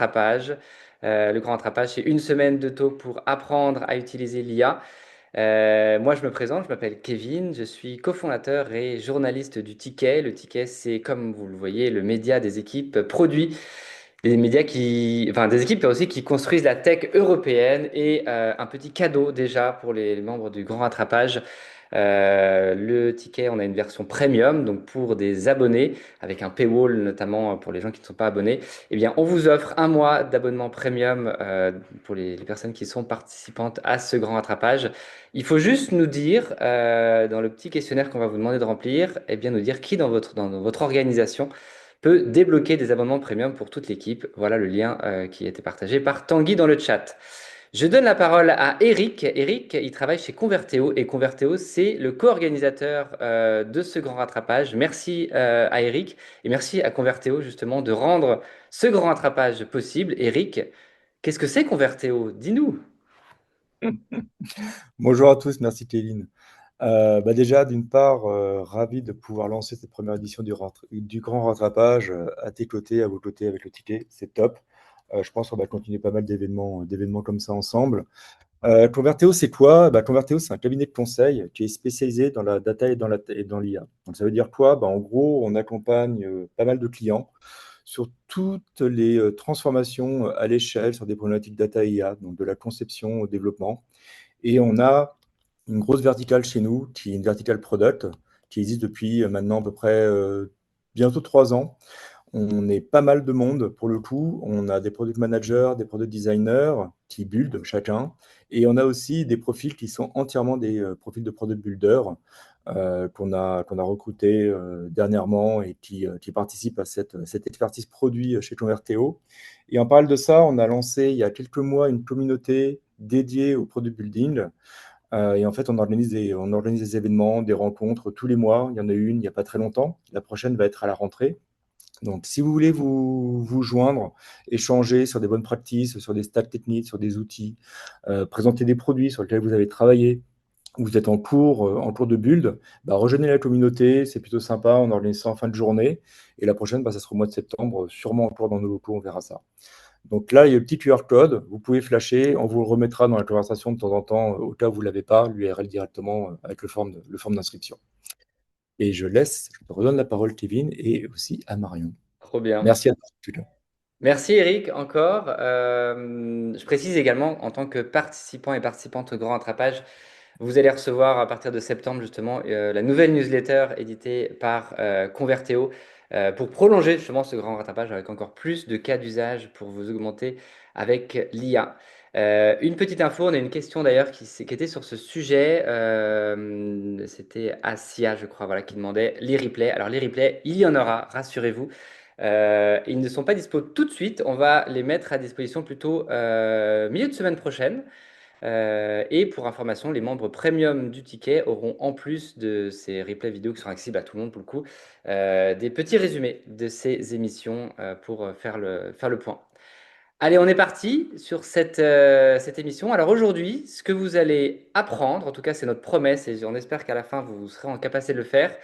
rattrapage. Le grand rattrapage, c'est une semaine de talk pour apprendre à utiliser l'IA. Moi, je me présente, je m'appelle Kevin, je suis cofondateur et journaliste du Ticket. Le Ticket, c'est, comme vous le voyez, le média des équipes produits, des médias enfin, des équipes aussi qui construisent la tech européenne et un petit cadeau déjà pour les membres du Grand Rattrapage. Le ticket, on a une version premium, donc pour des abonnés, avec un paywall notamment pour les gens qui ne sont pas abonnés. Eh bien, on vous offre un mois d'abonnement premium pour les personnes qui sont participantes à ce grand rattrapage. Il faut juste nous dire, dans le petit questionnaire qu'on va vous demander de remplir, eh bien, nous dire qui dans votre organisation peut débloquer des abonnements premium pour toute l'équipe. Voilà le lien qui a été partagé par Tanguy dans le chat. Je donne la parole à Eric. Eric, il travaille chez Converteo et Converteo, c'est le co-organisateur de ce grand rattrapage. Merci à Eric et merci à Converteo justement de rendre ce grand rattrapage possible. Eric, qu'est-ce que c'est Converteo? Dis-nous. Bonjour à tous, merci Kevin. Déjà, d'une part, ravi de pouvoir lancer cette première édition du grand rattrapage à tes côtés, à vos côtés avec le ticket, c'est top. Je pense qu'on va continuer pas mal d'événements comme ça ensemble. Converteo, c'est quoi? Converteo, c'est un cabinet de conseil qui est spécialisé dans la data et dans l'IA. Donc, ça veut dire quoi? En gros, on accompagne pas mal de clients sur toutes les transformations à l'échelle sur des problématiques data et IA, donc de la conception au développement. Et on a une grosse verticale chez nous, qui est une verticale product, qui existe depuis maintenant à peu près bientôt 3 ans. On est pas mal de monde pour le coup. On a des product managers, des product designers qui build chacun. Et on a aussi des profils qui sont entièrement des profils de product builder qu'on a recrutés dernièrement et qui participent à cette expertise produit chez Converteo. Et en parallèle de ça, on a lancé il y a quelques mois une communauté dédiée au product building. Et en fait, on organise des événements, des rencontres tous les mois. Il y en a eu une il n'y a pas très longtemps. La prochaine va être à la rentrée. Donc, si vous voulez vous joindre, échanger sur des bonnes pratiques, sur des stacks techniques, sur des outils, présenter des produits sur lesquels vous avez travaillé, ou vous êtes en cours de build, rejoignez la communauté, c'est plutôt sympa, on organise ça en fin de journée. Et la prochaine, ça sera au mois de septembre, sûrement encore dans nos locaux, on verra ça. Donc là, il y a le petit QR code, vous pouvez flasher, on vous le remettra dans la conversation de temps en temps, au cas où vous ne l'avez pas, l'URL directement avec le forme d'inscription. Et je redonne la parole, Kevin, et aussi à Marion. Trop bien. Merci à tous. Merci Eric encore. Je précise également, en tant que participant et participante au grand rattrapage, vous allez recevoir à partir de septembre justement la nouvelle newsletter éditée par Converteo pour prolonger justement ce grand rattrapage avec encore plus de cas d'usage pour vous augmenter avec l'IA. Une petite info, on a une question d'ailleurs qui était sur ce sujet. C'était Asia, je crois, voilà, qui demandait les replays. Alors les replays, il y en aura, rassurez-vous. Ils ne sont pas dispo tout de suite. On va les mettre à disposition plutôt milieu de semaine prochaine. Et pour information, les membres premium du ticket auront, en plus de ces replays vidéo qui seront accessibles à tout le monde pour le coup, des petits résumés de ces émissions pour faire le point. Allez, on est parti sur cette émission. Alors aujourd'hui, ce que vous allez apprendre, en tout cas c'est notre promesse et on espère qu'à la fin vous serez en capacité de le faire,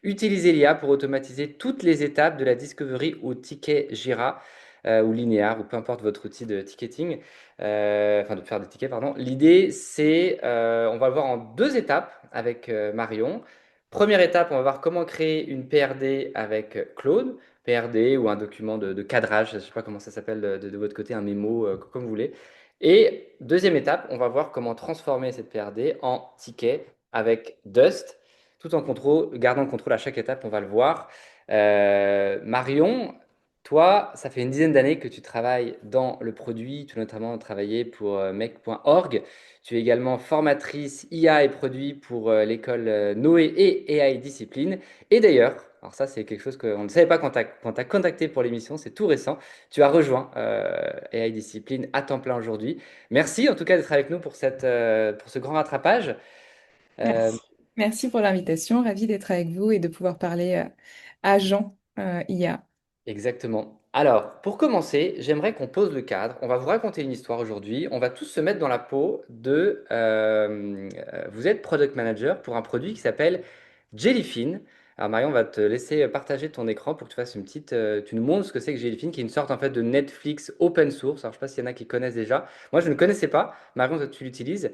utiliser l'IA pour automatiser toutes les étapes de la discovery au ticket Jira ou Linear ou peu importe votre outil de ticketing, enfin de faire des tickets, pardon. L'idée c'est, on va le voir en deux étapes avec Marion. Première étape, on va voir comment créer une PRD avec Claude. PRD ou un document de cadrage, je ne sais pas comment ça s'appelle de votre côté, un mémo, comme vous voulez. Et deuxième étape, on va voir comment transformer cette PRD en ticket avec Dust, tout en gardant le contrôle à chaque étape, on va le voir. Marion, toi, ça fait une dizaine d'années que tu travailles dans le produit, tu as notamment travaillé pour Make.org. Tu es également formatrice IA et produit pour l'école Noé et AI Discipline. Et d'ailleurs, alors ça c'est quelque chose qu'on ne savait pas quand tu as contacté pour l'émission, c'est tout récent. Tu as rejoint AI Discipline à temps plein aujourd'hui. Merci en tout cas d'être avec nous pour ce grand rattrapage. Euh, Merci. Merci pour l'invitation. Ravie d'être avec vous et de pouvoir parler à Jean IA. Exactement. Alors, pour commencer, j'aimerais qu'on pose le cadre. On va vous raconter une histoire aujourd'hui. On va tous se mettre dans la peau vous êtes product manager pour un produit qui s'appelle Jellyfin. Alors Marion, on va te laisser partager ton écran pour que tu fasses une petite, tu nous montres ce que c'est que Jellyfin, qui est une sorte en fait de Netflix open source. Alors je sais pas s'il y en a qui connaissent déjà. Moi, je ne connaissais pas. Marion, toi, tu l'utilises.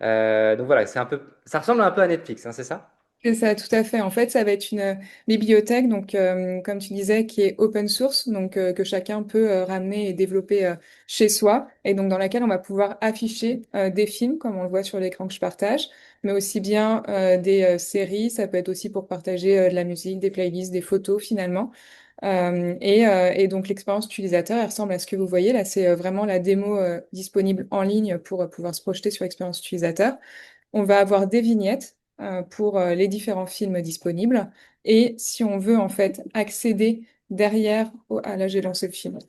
Donc voilà, c'est un peu, ça ressemble un peu à Netflix, hein, c'est ça? C'est ça, tout à fait. En fait, ça va être une bibliothèque, donc comme tu disais, qui est open source, donc que chacun peut ramener et développer chez soi, et donc dans laquelle on va pouvoir afficher des films, comme on le voit sur l'écran que je partage, mais aussi bien des séries. Ça peut être aussi pour partager de la musique, des playlists, des photos finalement. Et donc l'expérience utilisateur, elle ressemble à ce que vous voyez là. C'est vraiment la démo disponible en ligne pour pouvoir se projeter sur l'expérience utilisateur. On va avoir des vignettes pour les différents films disponibles. Et si on veut en fait accéder derrière... Ah là, j'ai lancé le film.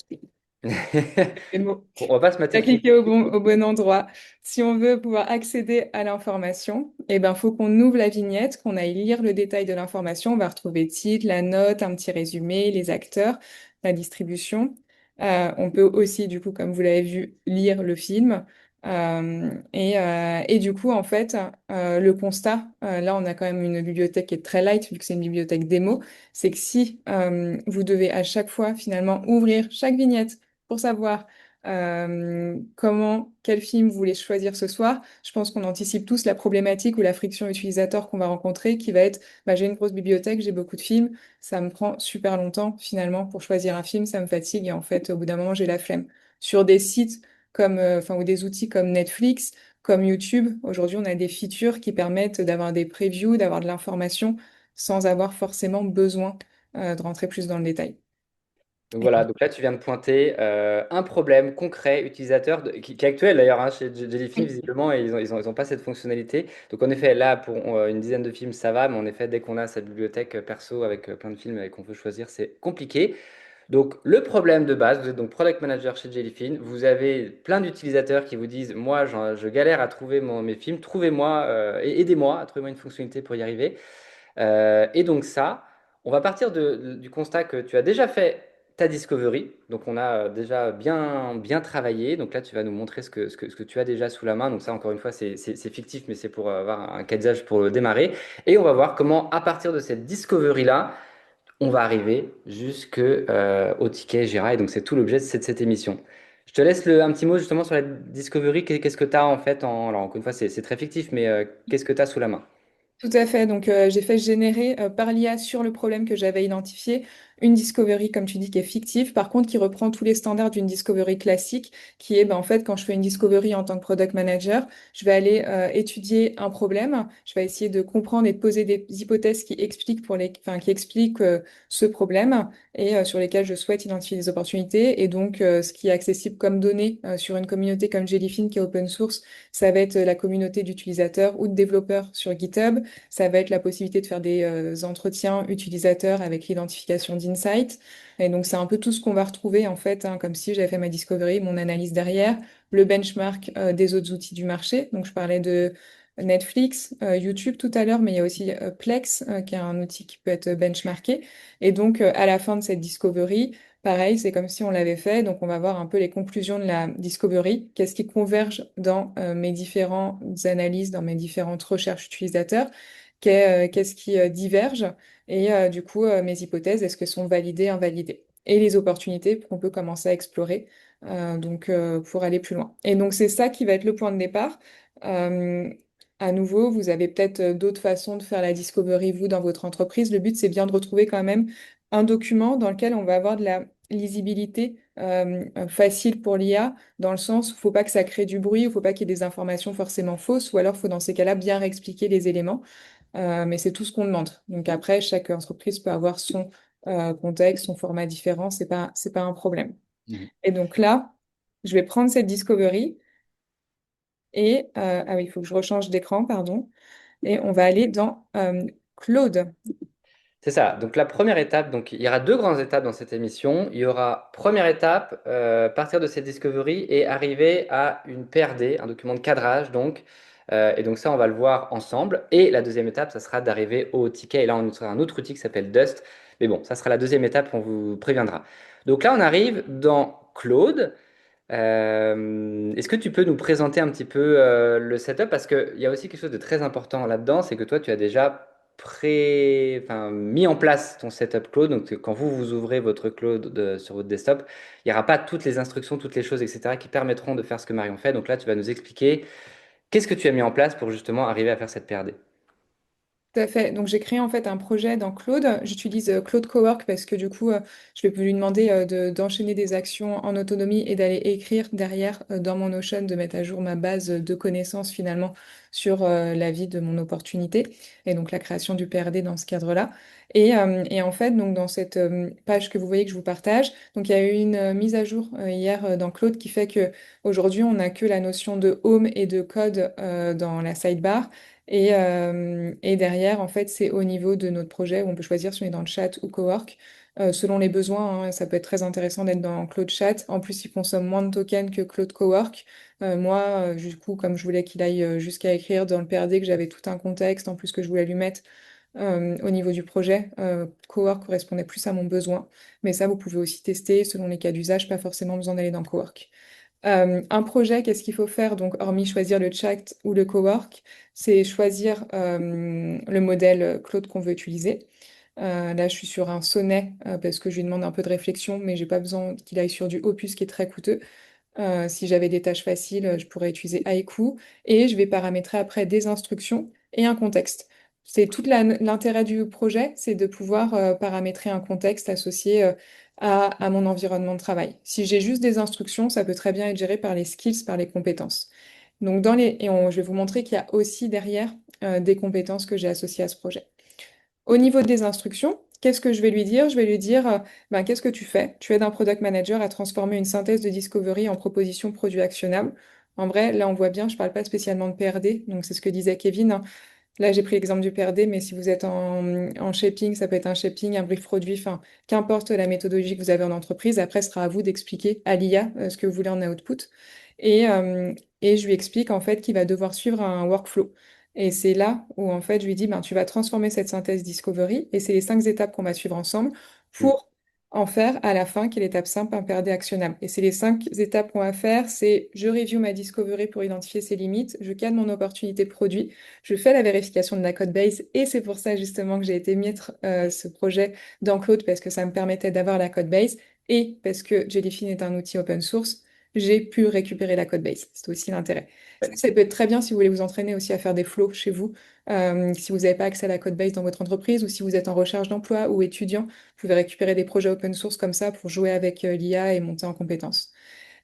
C'est le mot. Bon, on va pas se mater T'as le film. cliqué au bon endroit. Si on veut pouvoir accéder à l'information, eh ben, faut qu'on ouvre la vignette, qu'on aille lire le détail de l'information. On va retrouver le titre, la note, un petit résumé, les acteurs, la distribution. On peut aussi, du coup, comme vous l'avez vu, lire le film. Et du coup, en fait, le constat, là, on a quand même une bibliothèque qui est très light, vu que c'est une bibliothèque démo, c'est que si vous devez à chaque fois, finalement, ouvrir chaque vignette pour savoir quel film vous voulez choisir ce soir. Je pense qu'on anticipe tous la problématique ou la friction utilisateur qu'on va rencontrer, qui va être, bah, j'ai une grosse bibliothèque, j'ai beaucoup de films, ça me prend super longtemps finalement pour choisir un film, ça me fatigue et en fait, au bout d'un moment, j'ai la flemme. Sur des sites comme, enfin, ou des outils comme Netflix, comme YouTube, aujourd'hui, on a des features qui permettent d'avoir des previews, d'avoir de l'information sans avoir forcément besoin, de rentrer plus dans le détail. Donc voilà, donc là tu viens de pointer un problème concret utilisateur qui est actuel d'ailleurs hein, chez Jellyfin visiblement et ils ont pas cette fonctionnalité. Donc en effet là pour une dizaine de films ça va, mais en effet dès qu'on a cette bibliothèque perso avec plein de films et qu'on veut choisir c'est compliqué. Donc le problème de base, vous êtes donc product manager chez Jellyfin, vous avez plein d'utilisateurs qui vous disent moi je galère à trouver mes films, trouvez-moi et aidez-moi à trouver moi une fonctionnalité pour y arriver. Et donc ça, on va partir du constat que tu as déjà fait ta discovery. Donc on a déjà bien travaillé. Donc là, tu vas nous montrer ce que tu as déjà sous la main. Donc ça, encore une fois, c'est fictif, mais c'est pour avoir un cas d'usage pour le démarrer. Et on va voir comment, à partir de cette discovery-là, on va arriver jusque, au ticket Jira. Et donc c'est tout l'objet de cette émission. Je te laisse un petit mot justement sur la discovery. Qu'est-ce que tu as en fait alors encore une fois, c'est très fictif, mais qu'est-ce que tu as sous la main? Tout à fait. Donc, j'ai fait générer par l'IA sur le problème que j'avais identifié une discovery, comme tu dis, qui est fictive, par contre, qui reprend tous les standards d'une discovery classique, qui est, ben, en fait, quand je fais une discovery en tant que product manager, je vais aller étudier un problème, je vais essayer de comprendre et de poser des hypothèses qui expliquent enfin, qui expliquent ce problème et sur lesquelles je souhaite identifier des opportunités. Et donc, ce qui est accessible comme données sur une communauté comme Jellyfin, qui est open source, ça va être la communauté d'utilisateurs ou de développeurs sur GitHub. Ça va être la possibilité de faire des entretiens utilisateurs avec l'identification d'insights. Et donc, c'est un peu tout ce qu'on va retrouver, en fait, hein, comme si j'avais fait ma discovery, mon analyse derrière, le benchmark des autres outils du marché. Donc, je parlais de Netflix, YouTube tout à l'heure, mais il y a aussi Plex, qui est un outil qui peut être benchmarké. Et donc, à la fin de cette discovery, pareil, c'est comme si on l'avait fait. Donc, on va voir un peu les conclusions de la discovery. Qu'est-ce qui converge dans mes différentes analyses, dans mes différentes recherches utilisateurs? Qu'est-ce qui diverge? Et du coup, mes hypothèses, est-ce qu'elles sont validées, invalidées? Et les opportunités qu'on peut commencer à explorer, pour aller plus loin. Et donc, c'est ça qui va être le point de départ. Euh, à nouveau, vous avez peut-être d'autres façons de faire la discovery, vous, dans votre entreprise. Le but, c'est bien de retrouver quand même un document dans lequel on va avoir de la lisibilité facile pour l'IA, dans le sens où il ne faut pas que ça crée du bruit, il ne faut pas qu'il y ait des informations forcément fausses, ou alors il faut dans ces cas-là bien réexpliquer les éléments. Mais c'est tout ce qu'on demande. Donc après, chaque entreprise peut avoir son contexte, son format différent, c'est pas un problème. Mhm. Et donc là, je vais prendre cette discovery et ah oui, il faut que je rechange d'écran, pardon. Et on va aller dans Claude. C'est ça. Donc la première étape, donc il y aura deux grandes étapes dans cette émission. Il y aura première étape, partir de cette discovery et arriver à une PRD, un document de cadrage. Donc, et donc ça, on va le voir ensemble. Et la deuxième étape, ça sera d'arriver au ticket. Et là, on utilisera un autre outil qui s'appelle Dust. Mais bon, ça sera la deuxième étape, on vous préviendra. Donc là, on arrive dans Claude. Est-ce que tu peux nous présenter un petit peu le setup? Parce qu'il y a aussi quelque chose de très important là-dedans, c'est que toi, tu as déjà enfin, mis en place ton setup Claude. Donc, quand vous ouvrez votre Claude sur votre desktop, il n'y aura pas toutes les instructions, toutes les choses, etc., qui permettront de faire ce que Marion fait. Donc là, tu vas nous expliquer qu'est-ce que tu as mis en place pour justement arriver à faire cette PRD. Tout à fait. Donc j'ai créé en fait un projet dans Claude. J'utilise Claude Cowork parce que du coup, je vais lui demander d'enchaîner des actions en autonomie et d'aller écrire derrière dans mon Notion, de mettre à jour ma base de connaissances finalement sur la vie de mon opportunité et donc la création du PRD dans ce cadre-là. Et en fait, donc dans cette page que vous voyez que je vous partage, donc il y a eu une mise à jour hier dans Claude qui fait que aujourd'hui on n'a que la notion de home et de code dans la sidebar. Et derrière, en fait, c'est au niveau de notre projet où on peut choisir si on est dans le chat ou cowork, selon les besoins, hein. Ça peut être très intéressant d'être dans Cloud Chat. En plus, il consomme moins de tokens que Cloud Cowork. Moi, du coup, comme je voulais qu'il aille jusqu'à écrire dans le PRD que j'avais tout un contexte, en plus que je voulais lui mettre au niveau du projet, Cowork correspondait plus à mon besoin. Mais ça, vous pouvez aussi tester selon les cas d'usage, pas forcément besoin d'aller dans Cowork. Un projet, qu'est-ce qu'il faut faire? Donc, hormis choisir le chat ou le cowork, c'est choisir le modèle Claude qu'on veut utiliser. Là, je suis sur un sonnet parce que je lui demande un peu de réflexion, mais j'ai pas besoin qu'il aille sur du Opus qui est très coûteux. Si j'avais des tâches faciles, je pourrais utiliser Haiku et je vais paramétrer après des instructions et un contexte. C'est tout l'intérêt du projet, c'est de pouvoir paramétrer un contexte associé à mon environnement de travail. Si j'ai juste des instructions, ça peut très bien être géré par les skills, par les compétences. Donc je vais vous montrer qu'il y a aussi derrière des compétences que j'ai associées à ce projet. Au niveau des instructions, qu'est-ce que je vais lui dire? Je vais lui dire, ben, qu'est-ce que tu fais? Tu aides un product manager à transformer une synthèse de discovery en proposition produit actionnable. En vrai, là, on voit bien, je ne parle pas spécialement de PRD, donc c'est ce que disait Kevin, hein. Là, j'ai pris l'exemple du PRD, mais si vous êtes en shaping, ça peut être un shaping, un brief produit, enfin, qu'importe la méthodologie que vous avez en entreprise. Après, ce sera à vous d'expliquer à l'IA ce que vous voulez en output. Et, euh, et je lui explique en fait qu'il va devoir suivre un workflow. Et c'est là où en fait je lui dis, ben, tu vas transformer cette synthèse discovery, et c'est les 5 étapes qu'on va suivre ensemble Mm. pour en faire à la fin, qui est l'étape simple, un PRD actionnable. Et c'est les 5 étapes qu'on va faire, c'est je review ma discovery pour identifier ses limites, je cadre mon opportunité produit, je fais la vérification de la code base et c'est pour ça justement que j'ai été mettre ce projet dans Claude parce que ça me permettait d'avoir la code base et parce que Jellyfin est un outil open source, j'ai pu récupérer la code base. C'est aussi l'intérêt. Ça peut être très bien si vous voulez vous entraîner aussi à faire des flows chez vous. Si vous n'avez pas accès à la code base dans votre entreprise ou si vous êtes en recherche d'emploi ou étudiant, vous pouvez récupérer des projets open source comme ça pour jouer avec l'IA et monter en compétences.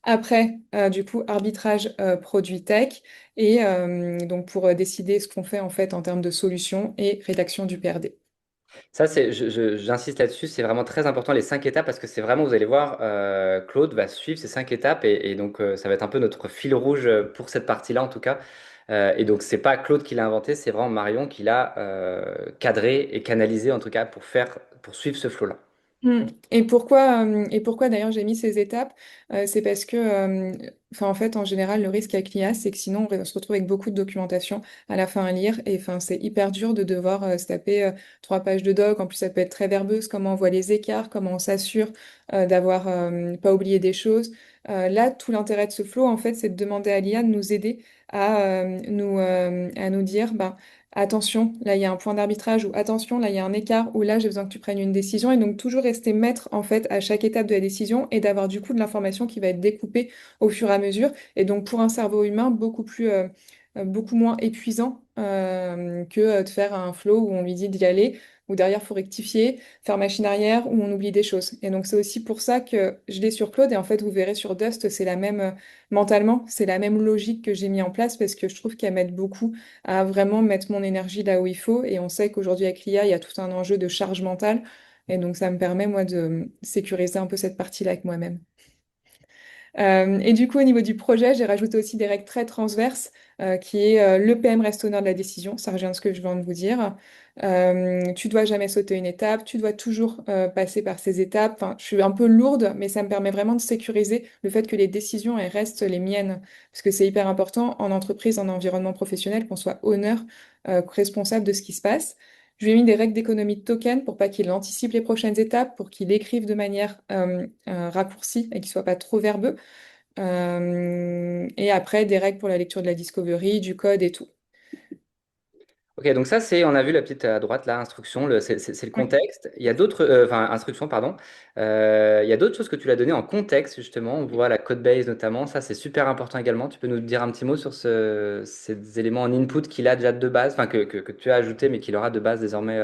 Après, du coup, arbitrage produit tech et donc pour décider ce qu'on fait en fait en termes de solutions et rédaction du PRD. Ça, j'insiste là-dessus, c'est vraiment très important les 5 étapes parce que c'est vraiment, vous allez voir, Claude va suivre ces 5 étapes et donc ça va être un peu notre fil rouge pour cette partie-là en tout cas. Et donc c'est pas Claude qui l'a inventé, c'est vraiment Marion qui l'a cadré et canalisé en tout cas pour suivre ce flow-là. Et pourquoi d'ailleurs j'ai mis ces étapes? C'est parce que, enfin, en fait, en général, le risque avec l'IA, c'est que sinon, on se retrouve avec beaucoup de documentation à la fin à lire. Et enfin, c'est hyper dur de devoir se taper 3 pages de doc. En plus, ça peut être très verbeuse, comment on voit les écarts, comment on s'assure d'avoir pas oublié des choses. Là, tout l'intérêt de ce flow, en fait, c'est de demander à l'IA de nous aider à nous dire, ben, attention, là il y a un point d'arbitrage ou attention, là il y a un écart ou là j'ai besoin que tu prennes une décision et donc toujours rester maître en fait à chaque étape de la décision et d'avoir du coup de l'information qui va être découpée au fur et à mesure et donc pour un cerveau humain beaucoup moins épuisant que de faire un flow où on lui dit d'y aller ou derrière faut rectifier, faire machine arrière où on oublie des choses. Et donc c'est aussi pour ça que je l'ai sur Claude et en fait vous verrez sur Dust c'est la même mentalement c'est la même logique que j'ai mis en place parce que je trouve qu'elle m'aide beaucoup à vraiment mettre mon énergie là où il faut. Et on sait qu'aujourd'hui, avec l'IA, il y a tout un enjeu de charge mentale. Et donc, ça me permet, moi, de sécuriser un peu cette partie-là avec moi-même. Et du coup, au niveau du projet, j'ai rajouté aussi des règles très transverses, qui est le PM reste honneur de la décision. Ça revient à ce que je viens de vous dire. Tu dois jamais sauter une étape, tu dois toujours passer par ces étapes. Enfin, je suis un peu lourde, mais ça me permet vraiment de sécuriser le fait que les décisions elles restent les miennes. Parce que c'est hyper important en entreprise, en environnement professionnel, qu'on soit honneur, responsable de ce qui se passe. Je lui ai mis des règles d'économie de token pour pas qu'il anticipe les prochaines étapes, pour qu'il écrive de manière raccourcie et qu'il soit pas trop verbeux. Et après, des règles pour la lecture de la discovery, du code et tout. Ok, donc ça, c'est, on a vu la petite à droite, là, instruction, c'est le Ouais, contexte. Il y a d'autres, enfin, instruction, pardon. Il y a d'autres choses que tu l'as donné en contexte, justement. On voit la code base notamment. Ça, c'est super important également. Tu peux nous dire un petit mot sur ces éléments en input qu'il a déjà de base, enfin, que tu as ajouté, mais qu'il aura de base désormais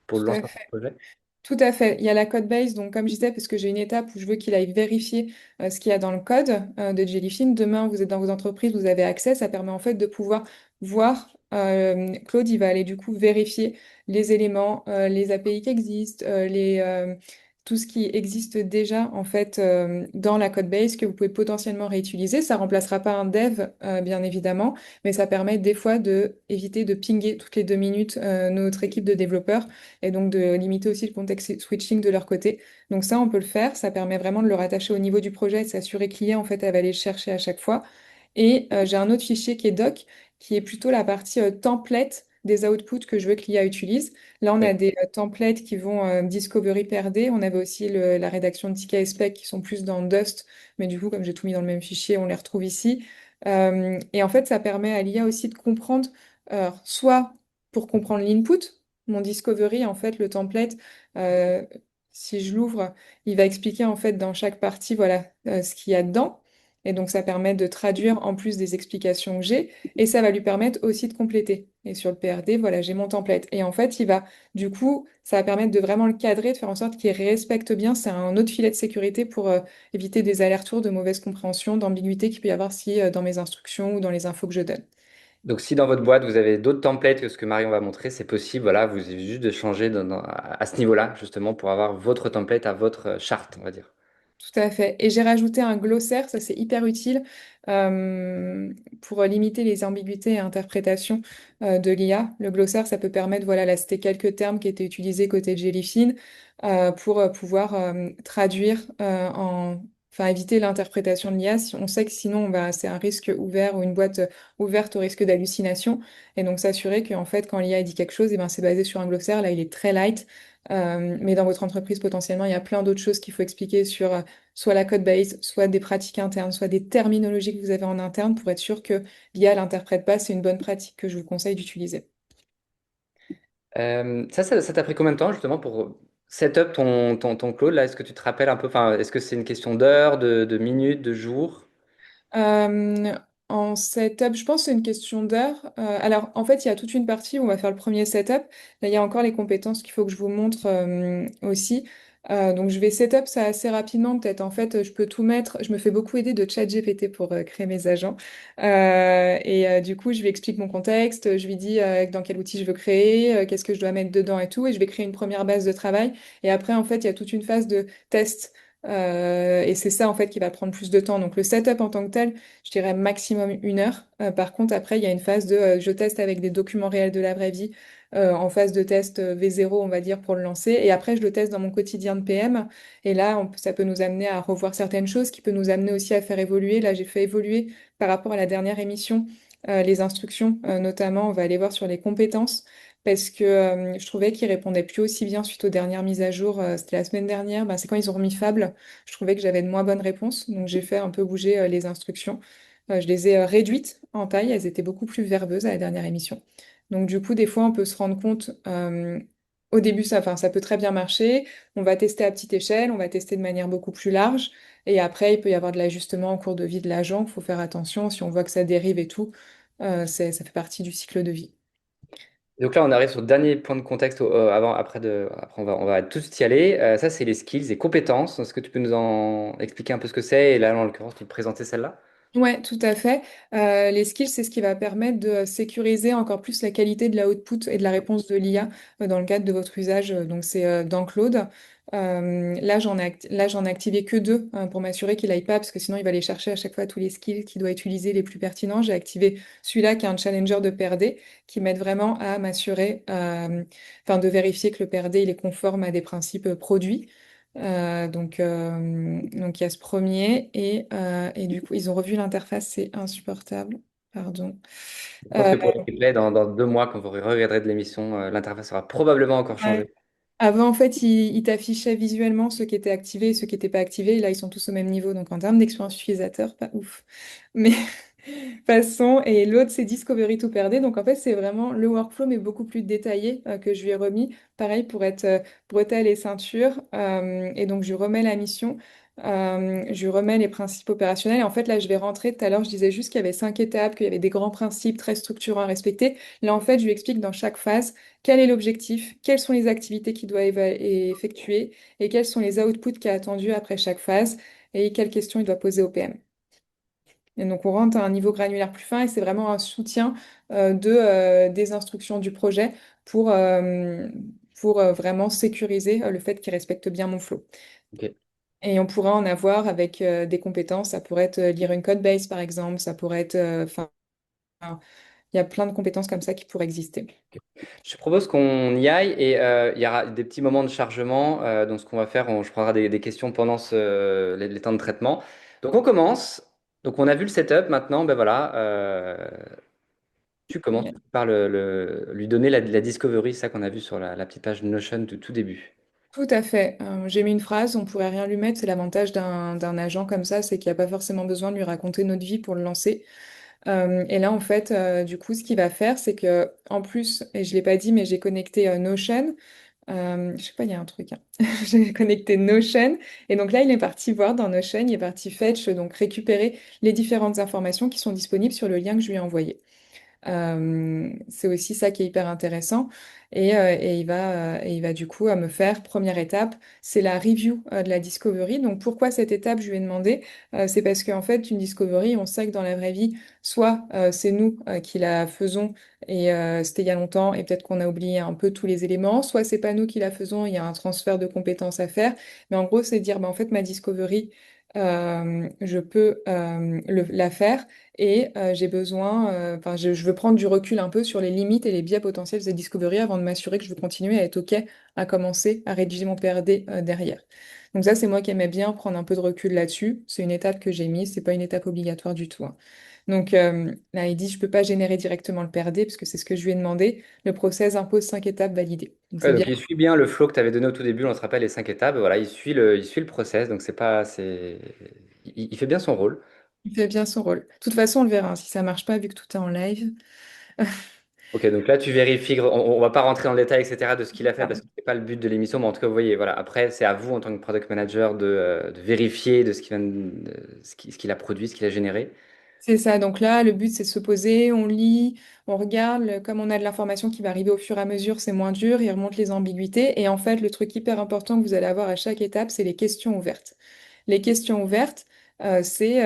pour le tout à lancement du fait. projet. Tout à fait. Il y a la code base, donc comme je disais, parce que j'ai une étape où je veux qu'il aille vérifier ce qu'il y a dans le code de Jellyfin. Demain, vous êtes dans vos entreprises, vous avez accès. Ça permet en fait de pouvoir voir. Claude, il va aller du coup vérifier les éléments, les API qui existent, tout ce qui existe déjà en fait dans la code base que vous pouvez potentiellement réutiliser. Ça remplacera pas un dev, bien évidemment, mais ça permet des fois de éviter de pinguer toutes les 2 minutes notre équipe de développeurs et donc de limiter aussi le contexte switching de leur côté. Donc ça, on peut le faire. Ça permet vraiment de le rattacher au niveau du projet et de s'assurer que l'IA, en fait, elle va aller le chercher à chaque fois. Et j'ai un autre fichier qui est doc, qui est plutôt la partie template des outputs que je veux que l'IA utilise. Là, on a Oui. des templates qui vont Discovery PRD. On avait aussi la rédaction de tickets et specs qui sont plus dans Dust, mais du coup, comme j'ai tout mis dans le même fichier, on les retrouve ici. Et en fait, ça permet à l'IA aussi de comprendre, soit pour comprendre l'input, mon Discovery, en fait, le template, euh, si je l'ouvre, il va expliquer en fait dans chaque partie, voilà, ce qu'il y a dedans. Et donc, ça permet de traduire en plus des explications que j'ai, et ça va lui permettre aussi de compléter. Et sur le PRD, voilà, j'ai mon template. Et en fait, du coup, ça va permettre de vraiment le cadrer, de faire en sorte qu'il respecte bien. C'est un autre filet de sécurité pour éviter des allers-retours, de mauvaise compréhension, d'ambiguïté qu'il peut y avoir si dans mes instructions ou dans les infos que je donne. Donc, si dans votre boîte, vous avez d'autres templates que ce que Marion va montrer, c'est possible. Voilà, vous avez juste de changer à ce niveau-là, justement, pour avoir votre template à votre charte, on va dire. Tout à fait. Et j'ai rajouté un glossaire, ça c'est hyper utile euh, pour limiter les ambiguïtés et interprétations de l'IA. Le glossaire, ça peut permettre, voilà, là c'était quelques termes qui étaient utilisés côté Jellyfin pour pouvoir traduire enfin éviter l'interprétation de l'IA. On sait que sinon c'est un risque ouvert ou une boîte ouverte au risque d'hallucination. Et donc s'assurer qu'en fait quand l'IA dit quelque chose, et ben, c'est basé sur un glossaire. Là il est très light. Mais dans votre entreprise, potentiellement, il y a plein d'autres choses qu'il faut expliquer sur soit la code base, soit des pratiques internes, soit des terminologies que vous avez en interne pour être sûr que l'IA l'interprète pas. C'est une bonne pratique que je vous conseille d'utiliser. Ça t'a pris combien de temps, justement, pour setup ton Claude, là? Est-ce que tu te rappelles un peu, enfin, est-ce que c'est une question d'heures, de minutes, de jours? Euh, En setup, je pense que c'est une question d'heure. Alors, en fait, il y a toute une partie où on va faire le premier setup. Là, il y a encore les compétences qu'il faut que je vous montre aussi. Donc, je vais setup ça assez rapidement. Peut-être, en fait, je peux tout mettre. Je me fais beaucoup aider de ChatGPT pour créer mes agents. Du coup, je lui explique mon contexte. Je lui dis dans quel outil je veux créer, qu'est-ce que je dois mettre dedans et tout. Et je vais créer une première base de travail. Et après, en fait, il y a toute une phase de test. Et c'est ça en fait qui va prendre plus de temps. Donc le setup en tant que tel, je dirais maximum 1 heure. Par contre, après, il y a une phase de je teste avec des documents réels de la vraie vie, en phase de test V0, on va dire, pour le lancer. Et après, je le teste dans mon quotidien de PM. Et là, ça peut nous amener à revoir certaines choses, qui peut nous amener aussi à faire évoluer. Là, j'ai fait évoluer par rapport à la dernière émission les instructions, notamment, on va aller voir sur les compétences. Parce que je trouvais qu'ils répondaient plus aussi bien suite aux dernières mises à jour. C'était la semaine dernière, ben, c'est quand ils ont remis Fable. Je trouvais que j'avais de moins bonnes réponses. Donc j'ai fait un peu bouger les instructions. Je les ai réduites en taille, elles étaient beaucoup plus verbeuses à la dernière émission. Donc du coup, des fois, on peut se rendre compte, au début, enfin, ça peut très bien marcher, on va tester à petite échelle, on va tester de manière beaucoup plus large, et après, il peut y avoir de l'ajustement en cours de vie de l'agent, il faut faire attention, si on voit que ça dérive et tout, ça fait partie du cycle de vie. Donc là, on arrive sur le dernier point de contexte après on va tout y aller. Ça, c'est les skills et compétences. Est-ce que tu peux nous en expliquer un peu ce que c'est? Et là, en l'occurrence, tu présentais celle-là. Ouais, tout à fait. Les skills, c'est ce qui va permettre de sécuriser encore plus la qualité de la output et de la réponse de l'IA dans le cadre de votre usage. Donc, c'est dans Claude. Là, j'en ai activé que deux pour m'assurer qu'il aille pas, parce que sinon, il va aller chercher à chaque fois tous les skills qu'il doit utiliser les plus pertinents. J'ai activé celui-là qui est un challenger de PRD qui m'aide vraiment à m'assurer, enfin, de vérifier que le PRD, il est conforme à des principes produits. Donc il y a ce premier et du coup ils ont revu l'interface, c'est insupportable. Pardon. Je pense Euh, que pour le replay, dans 2 mois, quand vous regarderez de l'émission, l'interface aura probablement encore ouais. changé. Avant en fait il t'affichait visuellement ceux qui étaient activés et ceux qui n'étaient pas activés. Et là ils sont tous au même niveau. Donc en termes d'expérience utilisateur, pas ouf. Mais façon, et l'autre c'est Discovery to Perdre. Donc en fait c'est vraiment le workflow mais beaucoup plus détaillé que je lui ai remis. Pareil pour être bretelles et ceinture. Et donc je lui remets la mission, je lui remets les principes opérationnels. Et en fait là je vais rentrer. Tout à l'heure je disais juste qu'il y avait 5 étapes, qu'il y avait des grands principes très structurants à respecter. Là en fait je lui explique dans chaque phase quel est l'objectif, quelles sont les activités qu'il doit effectuer et quels sont les outputs qui est attendu après chaque phase et quelles questions il doit poser au PM. Et donc, on rentre à un niveau granulaire plus fin et c'est vraiment un soutien des instructions du projet pour, euh, pour vraiment sécuriser le fait qu'il respecte bien mon flow. Ok. Et on pourra en avoir avec des compétences. Ça pourrait être lire une code base, par exemple. Ça pourrait être, enfin, il y a plein de compétences comme ça qui pourraient exister. Je propose qu'on y aille et il y aura des petits moments de chargement. Donc, ce qu'on va faire, je prendrai des questions pendant les temps de traitement. Donc, on commence. Donc, on a vu le setup. Maintenant, ben voilà, tu commences par lui donner la discovery, ça qu'on a vu sur la petite page de Notion du tout début. Tout à fait. J'ai mis une phrase, on pourrait rien lui mettre. C'est l'avantage d'un agent comme ça, c'est qu'il n'y a pas forcément besoin de lui raconter notre vie pour le lancer. Et là, en fait, du coup, ce qu'il va faire, c'est que, en plus, et je l'ai pas dit, mais j'ai connecté Notion. Je sais pas, il y a un truc, hein. J'ai connecté Notion. Et donc là, il est parti voir dans Notion, il est parti fetch, donc récupérer les différentes informations qui sont disponibles sur le lien que je lui ai envoyé. C'est aussi ça qui est hyper intéressant. Et il va du coup me faire, première étape, c'est la review de la discovery. Donc pourquoi cette étape, je lui ai demandé, c'est parce qu'en fait, une discovery, on sait que dans la vraie vie, soit c'est nous qui la faisons et c'était il y a longtemps et peut-être qu'on a oublié un peu tous les éléments, soit c'est pas nous qui la faisons, il y a un transfert de compétences à faire. Mais en gros, c'est dire, bah, en fait, ma discovery, je peux la faire. Et j'ai besoin, enfin, je veux prendre du recul un peu sur les limites et les biais potentiels de Discovery avant de m'assurer que je veux continuer à être OK à commencer à rédiger mon PRD derrière. Donc ça, c'est moi qui aimais bien prendre un peu de recul là-dessus. C'est une étape que j'ai mise, c'est pas une étape obligatoire du tout, hein. Donc là, il dit, je peux pas générer directement le PRD parce que c'est ce que je lui ai demandé. Le process impose 5 étapes validées. Donc Ouais, c'est donc bien. il suit bien le flow que tu avais donné au tout début, on se rappelle les 5 étapes. Voilà, il suit le process, donc c'est pas, il fait bien son rôle. Il fait bien son rôle. De toute façon, on le verra, hein, si ça marche pas, vu que tout est en live. Ok, donc là tu vérifies, on va pas rentrer dans le détail, etc., de ce qu'il a fait parce que c'est pas le but de l'émission, mais en tout cas, vous voyez, voilà, après c'est à vous en tant que product manager de vérifier de ce qu'il a produit, ce qu'il a généré. C'est ça, donc là, le but, c'est de se poser, on lit, on regarde, comme on a de l'information qui va arriver au fur et à mesure, c'est moins dur, il remonte les ambiguïtés. Et en fait, le truc hyper important que vous allez avoir à chaque étape, c'est les questions ouvertes. Les questions ouvertes, c'est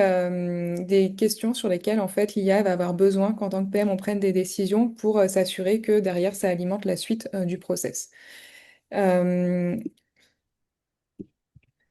des questions sur lesquelles, en fait, l'IA va avoir besoin qu'en tant que PM, on prenne des décisions pour s'assurer que derrière, ça alimente la suite du process. Euh,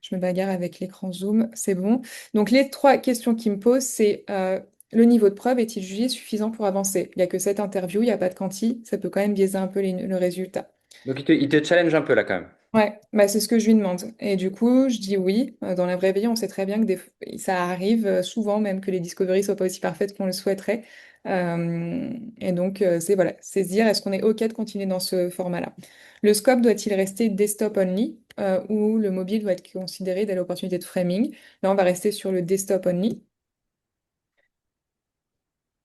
je me bagarre avec l'écran Zoom, c'est bon. Donc les 3 questions qu'il me pose, c'est le niveau de preuve est-il jugé suffisant pour avancer? Il n'y a que cette interview, il n'y a pas de quanti, ça peut quand même biaiser un peu le résultat. Donc il te challenge un peu là quand même. Ouais, bah c'est ce que je lui demande. Et du coup, je dis oui. Dans la vraie vie, on sait très bien que ça arrive souvent même que les discoveries soient pas aussi parfaites qu'on le souhaiterait. Et donc, c'est voilà, c'est se dire est-ce qu'on est OK de continuer dans ce format-là? Le scope doit-il rester desktop only ou le mobile doit être considéré dès l'opportunité de framing? Là, on va rester sur le desktop only.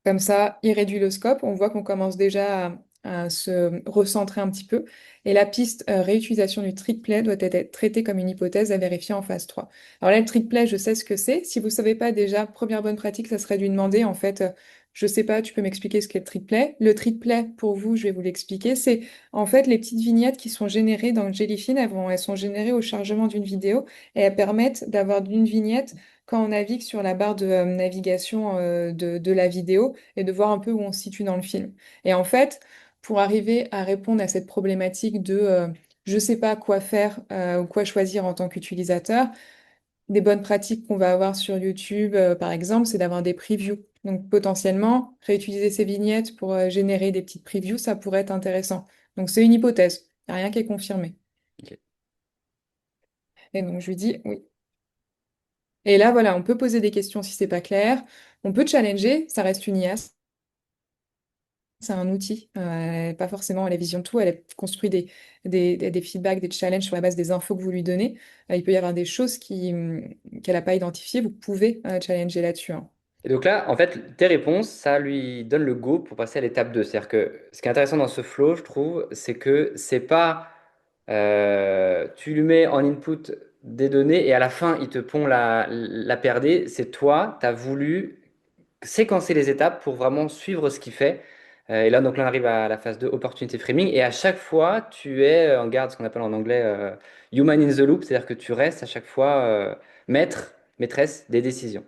Comme ça, il réduit le scope. On voit qu'on commence déjà à se recentrer un petit peu. Et la piste réutilisation du triplet doit être traitée comme une hypothèse à vérifier en phase 3. Alors là, le triplet, je sais ce que c'est. Si vous ne savez pas déjà, première bonne pratique, ça serait de lui demander, en fait, je ne sais pas, tu peux m'expliquer ce qu'est le triplet. Le triplet, pour vous, je vais vous l'expliquer. C'est en fait les petites vignettes qui sont générées dans le Jellyfin. Elles sont générées au chargement d'une vidéo et elles permettent d'avoir une vignette quand on navigue sur la barre de navigation de la vidéo et de voir un peu où on se situe dans le film. Et en fait, pour arriver à répondre à cette problématique de je ne sais pas quoi faire ou quoi choisir en tant qu'utilisateur, des bonnes pratiques qu'on va avoir sur YouTube, par exemple, c'est d'avoir des previews. Donc potentiellement, réutiliser ces vignettes pour générer des petites previews, ça pourrait être intéressant. Donc c'est une hypothèse, il n'y a rien qui est confirmé. Ok. Et donc je lui dis oui. Et là, voilà, on peut poser des questions si c'est pas clair. On peut challenger, ça reste une IA, c'est un outil, pas forcément la vision de tout. Elle construit des feedbacks, des challenges sur la base des infos que vous lui donnez. Il peut y avoir des choses qu'elle n'a pas identifiées, vous pouvez challenger là-dessus, hein. Et donc là, en fait, tes réponses, ça lui donne le go pour passer à l'étape 2. C'est-à-dire que ce qui est intéressant dans ce flow, je trouve, c'est que c'est pas tu lui mets en input des données et à la fin, il te pond la PRD. C'est toi, tu as voulu séquencer les étapes pour vraiment suivre ce qu'il fait. Et là, donc là, on arrive à la phase 2, opportunity framing. Et à chaque fois, tu es en garde, ce qu'on appelle en anglais human in the loop, c'est-à-dire que tu restes à chaque fois maître, maîtresse des décisions.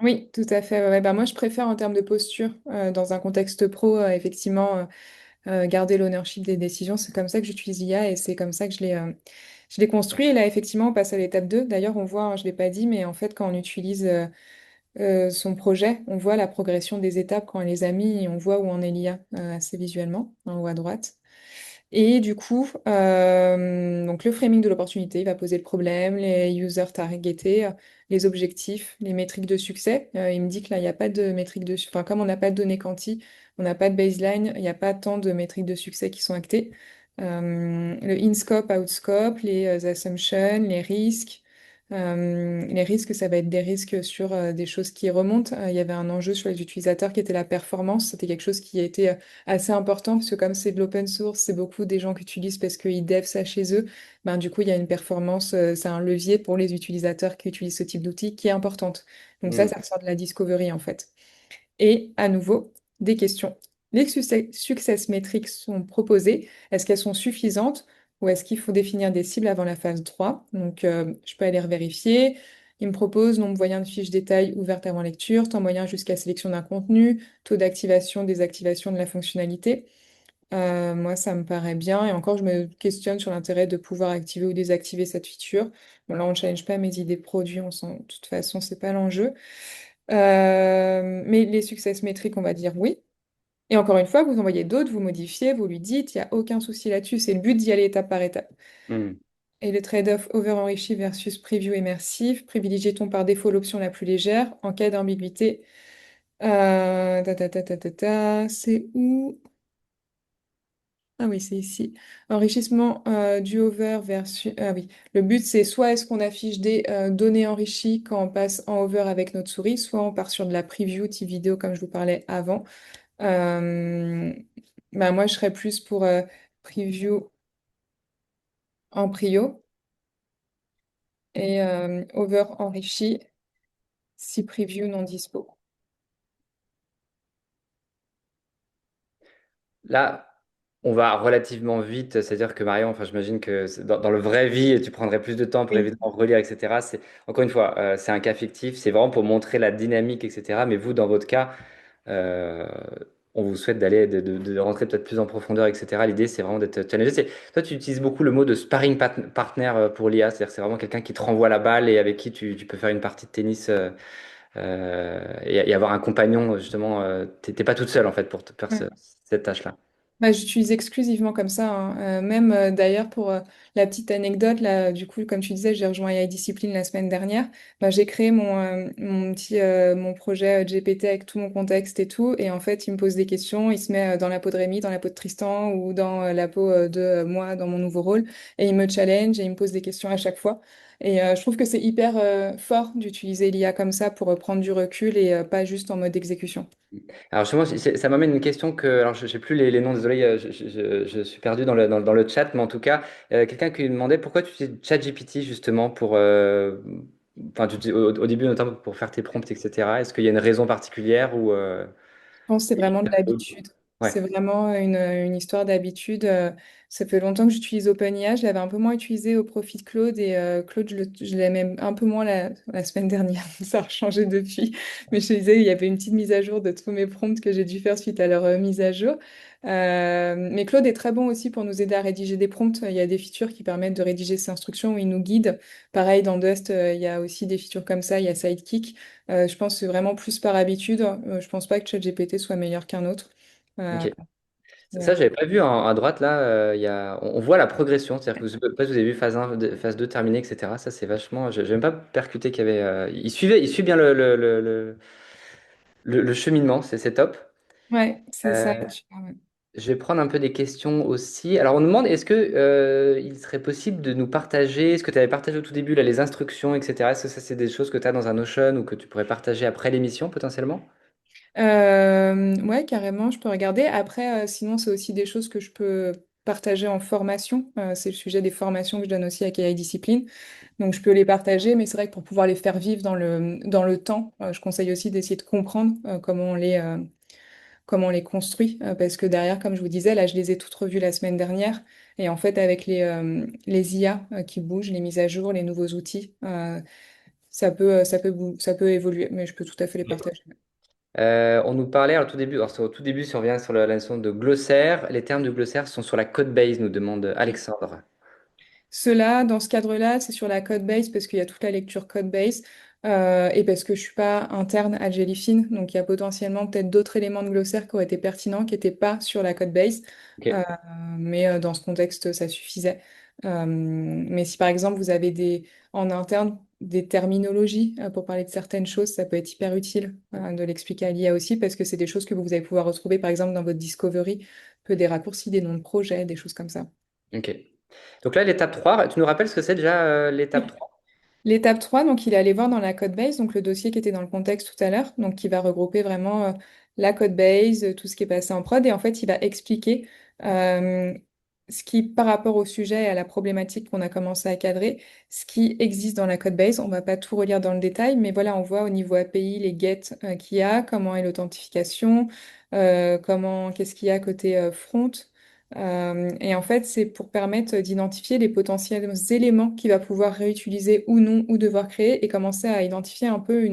Oui, tout à fait. Ouais, bah, moi, je préfère en termes de posture, dans un contexte pro, effectivement, garder l'ownership des décisions. C'est comme ça que j'utilise l'IA et c'est comme ça que je l'ai construit. Et là, effectivement, on passe à l'étape 2. D'ailleurs, on voit, hein, je ne l'ai pas dit, mais en fait, quand on utilise son projet, on voit la progression des étapes quand on les a mis et on voit où en est l'IA assez visuellement, en haut à droite. Et du coup, donc le framing de l'opportunité, il va poser le problème, les users targetés, les objectifs, les métriques de succès. Il me dit que là, il n'y a pas de métriques de Enfin, comme on n'a pas de données quanti, on n'a pas de baseline, il n'y a pas tant de métriques de succès qui sont actées. Le in-scope, out-scope, les assumptions, les risques. Les risques, ça va être des risques sur des choses qui remontent. Il y avait un enjeu sur les utilisateurs qui était la performance. C'était quelque chose qui a été assez important parce que comme c'est de l'open source, c'est beaucoup des gens qui utilisent parce qu'ils devent ça chez eux. Ben, du coup, il y a une performance, c'est un levier pour les utilisateurs qui utilisent ce type d'outil qui est importante. Donc ça, Hmm. ça ressort de la discovery en fait. Et à nouveau, des questions. Les success metrics sont proposées. Est-ce qu'elles sont suffisantes ou est-ce qu'il faut définir des cibles avant la phase 3? Donc, je peux aller revérifier. Il me propose nombre moyen de fiches détail ouvertes avant lecture, temps moyen jusqu'à sélection d'un contenu, taux d'activation, désactivation de la fonctionnalité. Moi, ça me paraît bien. Et encore, je me questionne sur l'intérêt de pouvoir activer ou désactiver cette feature. Bon, là, on ne challenge pas mes idées de produits. De toute façon, c'est pas l'enjeu. Mais les success métriques, on va dire oui. Et encore une fois, vous envoyez d'autres, vous modifiez, vous lui dites, il n'y a aucun souci là-dessus. C'est le but d'y aller étape par étape. Hmm. Et le trade-off over-enrichi versus preview immersif, privilégie-t-on par défaut l'option la plus légère en cas d'ambiguïté? C'est où? Ah oui, c'est ici. Enrichissement du over versus... Ah oui, le but c'est soit est-ce qu'on affiche des données enrichies quand on passe en over avec notre souris, soit on part sur de la preview type vidéo comme je vous parlais avant. Euh, Bah moi je serais plus pour preview en prio et over enrichi si preview non dispo. Là, on va relativement vite, c'est-à-dire que Marion, enfin, j'imagine que dans le vrai vie, tu prendrais plus de temps pour Oui. évidemment relire, etc. Encore une fois, c'est un cas fictif, c'est vraiment pour montrer la dynamique, etc. Mais vous, dans votre cas, euh, on vous souhaite de rentrer peut-être plus en profondeur, etc. L'idée, c'est vraiment d'être challengé. Toi, tu utilises beaucoup le mot de sparring partner pour l'IA, c'est-à-dire que c'est vraiment quelqu'un qui te renvoie la balle et avec qui tu peux faire une partie de tennis et avoir un compagnon, justement. T'es pas toute seule, en fait, pour te faire cette tâche-là. Bah, j'utilise exclusivement comme ça, hein. Même d'ailleurs pour la petite anecdote, là, du coup, comme tu disais, j'ai rejoint AI Discipline la semaine dernière. Bah, j'ai créé mon projet GPT avec tout mon contexte et tout. Et en fait, il me pose des questions. Il se met dans la peau de Rémi, dans la peau de Tristan ou dans la peau de moi, dans mon nouveau rôle. Et il me challenge et il me pose des questions à chaque fois. Et je trouve que c'est hyper fort d'utiliser l'IA comme ça pour prendre du recul et pas juste en mode exécution. Alors justement, ça m'amène une question que, alors je sais plus les noms, désolé, je suis perdu dans le chat, mais en tout cas, quelqu'un qui me demandait pourquoi tu utilises ChatGPT justement pour, enfin, au début notamment pour faire tes prompts, etc. Est-ce qu'il y a une raison particulière ou Je pense que c'est vraiment de l'habitude. Ouais, C'est vraiment une histoire d'habitude. Ça fait longtemps que j'utilise OpenIA. Je l'avais un peu moins utilisé au profit de Claude et Claude, je l'aimais un peu moins la semaine dernière. Ça a changé depuis. Mais je te disais, il y avait une petite mise à jour de tous mes prompts que j'ai dû faire suite à leur mise à jour. Mais Claude est très bon aussi pour nous aider à rédiger des prompts. Il y a des features qui permettent de rédiger ces instructions où il nous guide. Pareil, dans Dust, il y a aussi des features comme ça. Il y a Sidekick. Je pense que c'est vraiment plus par habitude. Je pense pas que ChatGPT soit meilleur qu'un autre. Euh, ok. Ça, ouais. j'avais pas vu à droite là, on voit la progression, c'est-à-dire que peut-être vous avez vu phase 1, phase 2 terminée, etc. Ça, c'est vachement, j'ai même pas percuté qu'il y avait, il suit bien le cheminement, c'est top. Ouais, c'est ça. Euh, Ouais. Je vais prendre un peu des questions aussi. Alors, on nous demande, est-ce que il serait possible de nous partager ce que tu avais partagé au tout début, là, les instructions, etc. Est-ce que ça, c'est des choses que tu as dans un Notion ou que tu pourrais partager après l'émission potentiellement? Ouais, carrément, je peux regarder. Après, sinon, c'est aussi des choses que je peux partager en formation. C'est le sujet des formations que je donne aussi à KI Discipline. Donc, je peux les partager, mais c'est vrai que pour pouvoir les faire vivre dans le temps, je conseille aussi d'essayer de comprendre comment on les construit. Parce que derrière, comme je vous disais, là, je les ai toutes revues la semaine dernière. Et en fait, avec les IA qui bougent, les mises à jour, les nouveaux outils, ça peut évoluer, mais je peux tout à fait les partager. On nous parlait alors, au tout début, si on revient sur la notion de glossaire, les termes du glossaire sont sur la code base, nous demande Alexandre. Cela, dans ce cadre-là, c'est sur la code base parce qu'il y a toute la lecture code base et parce que je suis pas interne à Jellyfin. Donc, il y a potentiellement peut-être d'autres éléments de glossaire qui auraient été pertinents, qui n'étaient pas sur la code base. Euh, Ok. mais dans ce contexte, ça suffisait. Mais si par exemple, vous avez en interne des terminologies pour parler de certaines choses, ça peut être hyper utile de l'expliquer à l'IA aussi parce que c'est des choses que vous allez pouvoir retrouver par exemple dans votre discovery, peu des raccourcis, des noms de projets, des choses comme ça. Ok. Donc là, l'étape 3, tu nous rappelles ce que c'est déjà l'étape 3? L'étape 3, donc il est allé voir dans la code base, donc le dossier qui était dans le contexte tout à l'heure, donc qui va regrouper vraiment la code base, tout ce qui est passé en prod, et en fait il va expliquer euh, ce qui, par rapport au sujet et à la problématique qu'on a commencé à cadrer, ce qui existe dans la code base. On va pas tout relire dans le détail, mais voilà, on voit au niveau API les get qu'il y a, comment est l'authentification, qu'est-ce qu'il y a côté front. Et en fait, c'est pour permettre d'identifier les potentiels éléments qu'il va pouvoir réutiliser ou non, ou devoir créer, et commencer à identifier un peu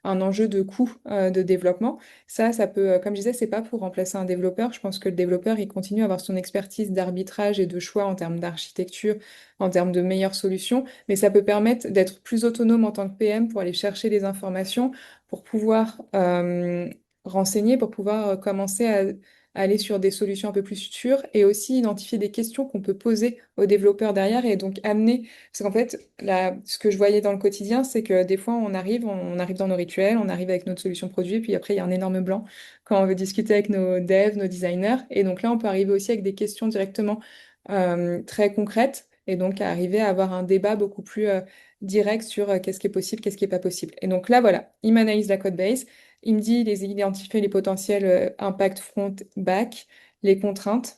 un enjeu de coût de développement. Ça peut, comme je disais, c'est pas pour remplacer un développeur. Je pense que le développeur, il continue à avoir son expertise d'arbitrage et de choix en termes d'architecture, en termes de meilleures solutions, mais ça peut permettre d'être plus autonome en tant que PM pour aller chercher les informations, pour pouvoir renseigner, pour pouvoir commencer à aller sur des solutions un peu plus sûres et aussi identifier des questions qu'on peut poser aux développeurs derrière et donc amener. Parce qu'en fait, là, ce que je voyais dans le quotidien, c'est que des fois, on arrive dans nos rituels, on arrive avec notre solution produit, et puis après, il y a un énorme blanc quand on veut discuter avec nos devs, nos designers. Et donc là, on peut arriver aussi avec des questions directement très concrètes et donc à arriver à avoir un débat beaucoup plus direct sur qu'est-ce qui est possible, qu'est-ce qui n'est pas possible. Et donc là, voilà, il m'analyse la code base. Il me dit les identifier les potentiels impacts front-back, les contraintes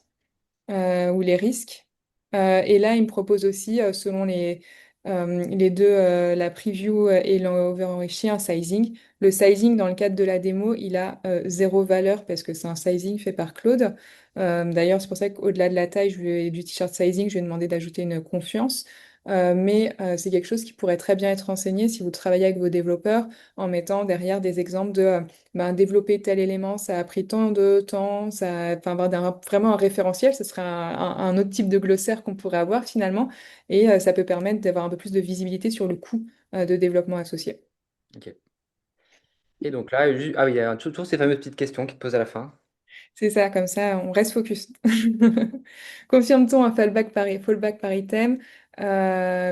ou les risques. Et là, il me propose aussi, selon les deux, la preview et l'over-enrichi, un sizing. Le sizing, dans le cadre de la démo, il a zéro valeur parce que c'est un sizing fait par Claude. D'ailleurs, c'est pour ça qu'au-delà de la taille du t-shirt sizing, je lui ai demandé d'ajouter une confiance. Mais c'est quelque chose qui pourrait très bien être renseigné si vous travaillez avec vos développeurs en mettant derrière des exemples de ben, développer tel élément, ça a pris tant de temps, enfin, avoir vraiment un référentiel, ce serait un autre type de glossaire qu'on pourrait avoir finalement, et ça peut permettre d'avoir un peu plus de visibilité sur le coût de développement associé. Ok. Et donc là, ah oui, il y a toujours ces fameuses petites questions qui te posent à la fin. C'est ça, comme ça, on reste focus. Confirme-t-on un fallback par item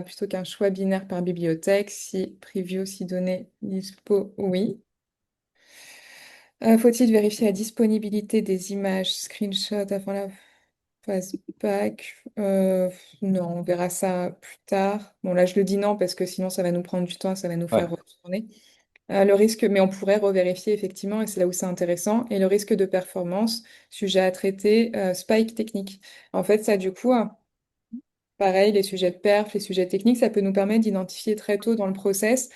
plutôt qu'un choix binaire par bibliothèque? Si preview, si données dispo, oui. Faut-il vérifier la disponibilité des images, screenshots avant la fastback? Non, on verra ça plus tard. Bon, là, je le dis non parce que sinon, ça va nous prendre du temps, ça va nous Ouais. faire retourner. Le risque, mais on pourrait revérifier effectivement, et c'est là où c'est intéressant. Et le risque de performance, sujet à traiter, spike technique. En fait, ça, du coup, pareil, les sujets de perf, les sujets techniques, ça peut nous permettre d'identifier très tôt dans le process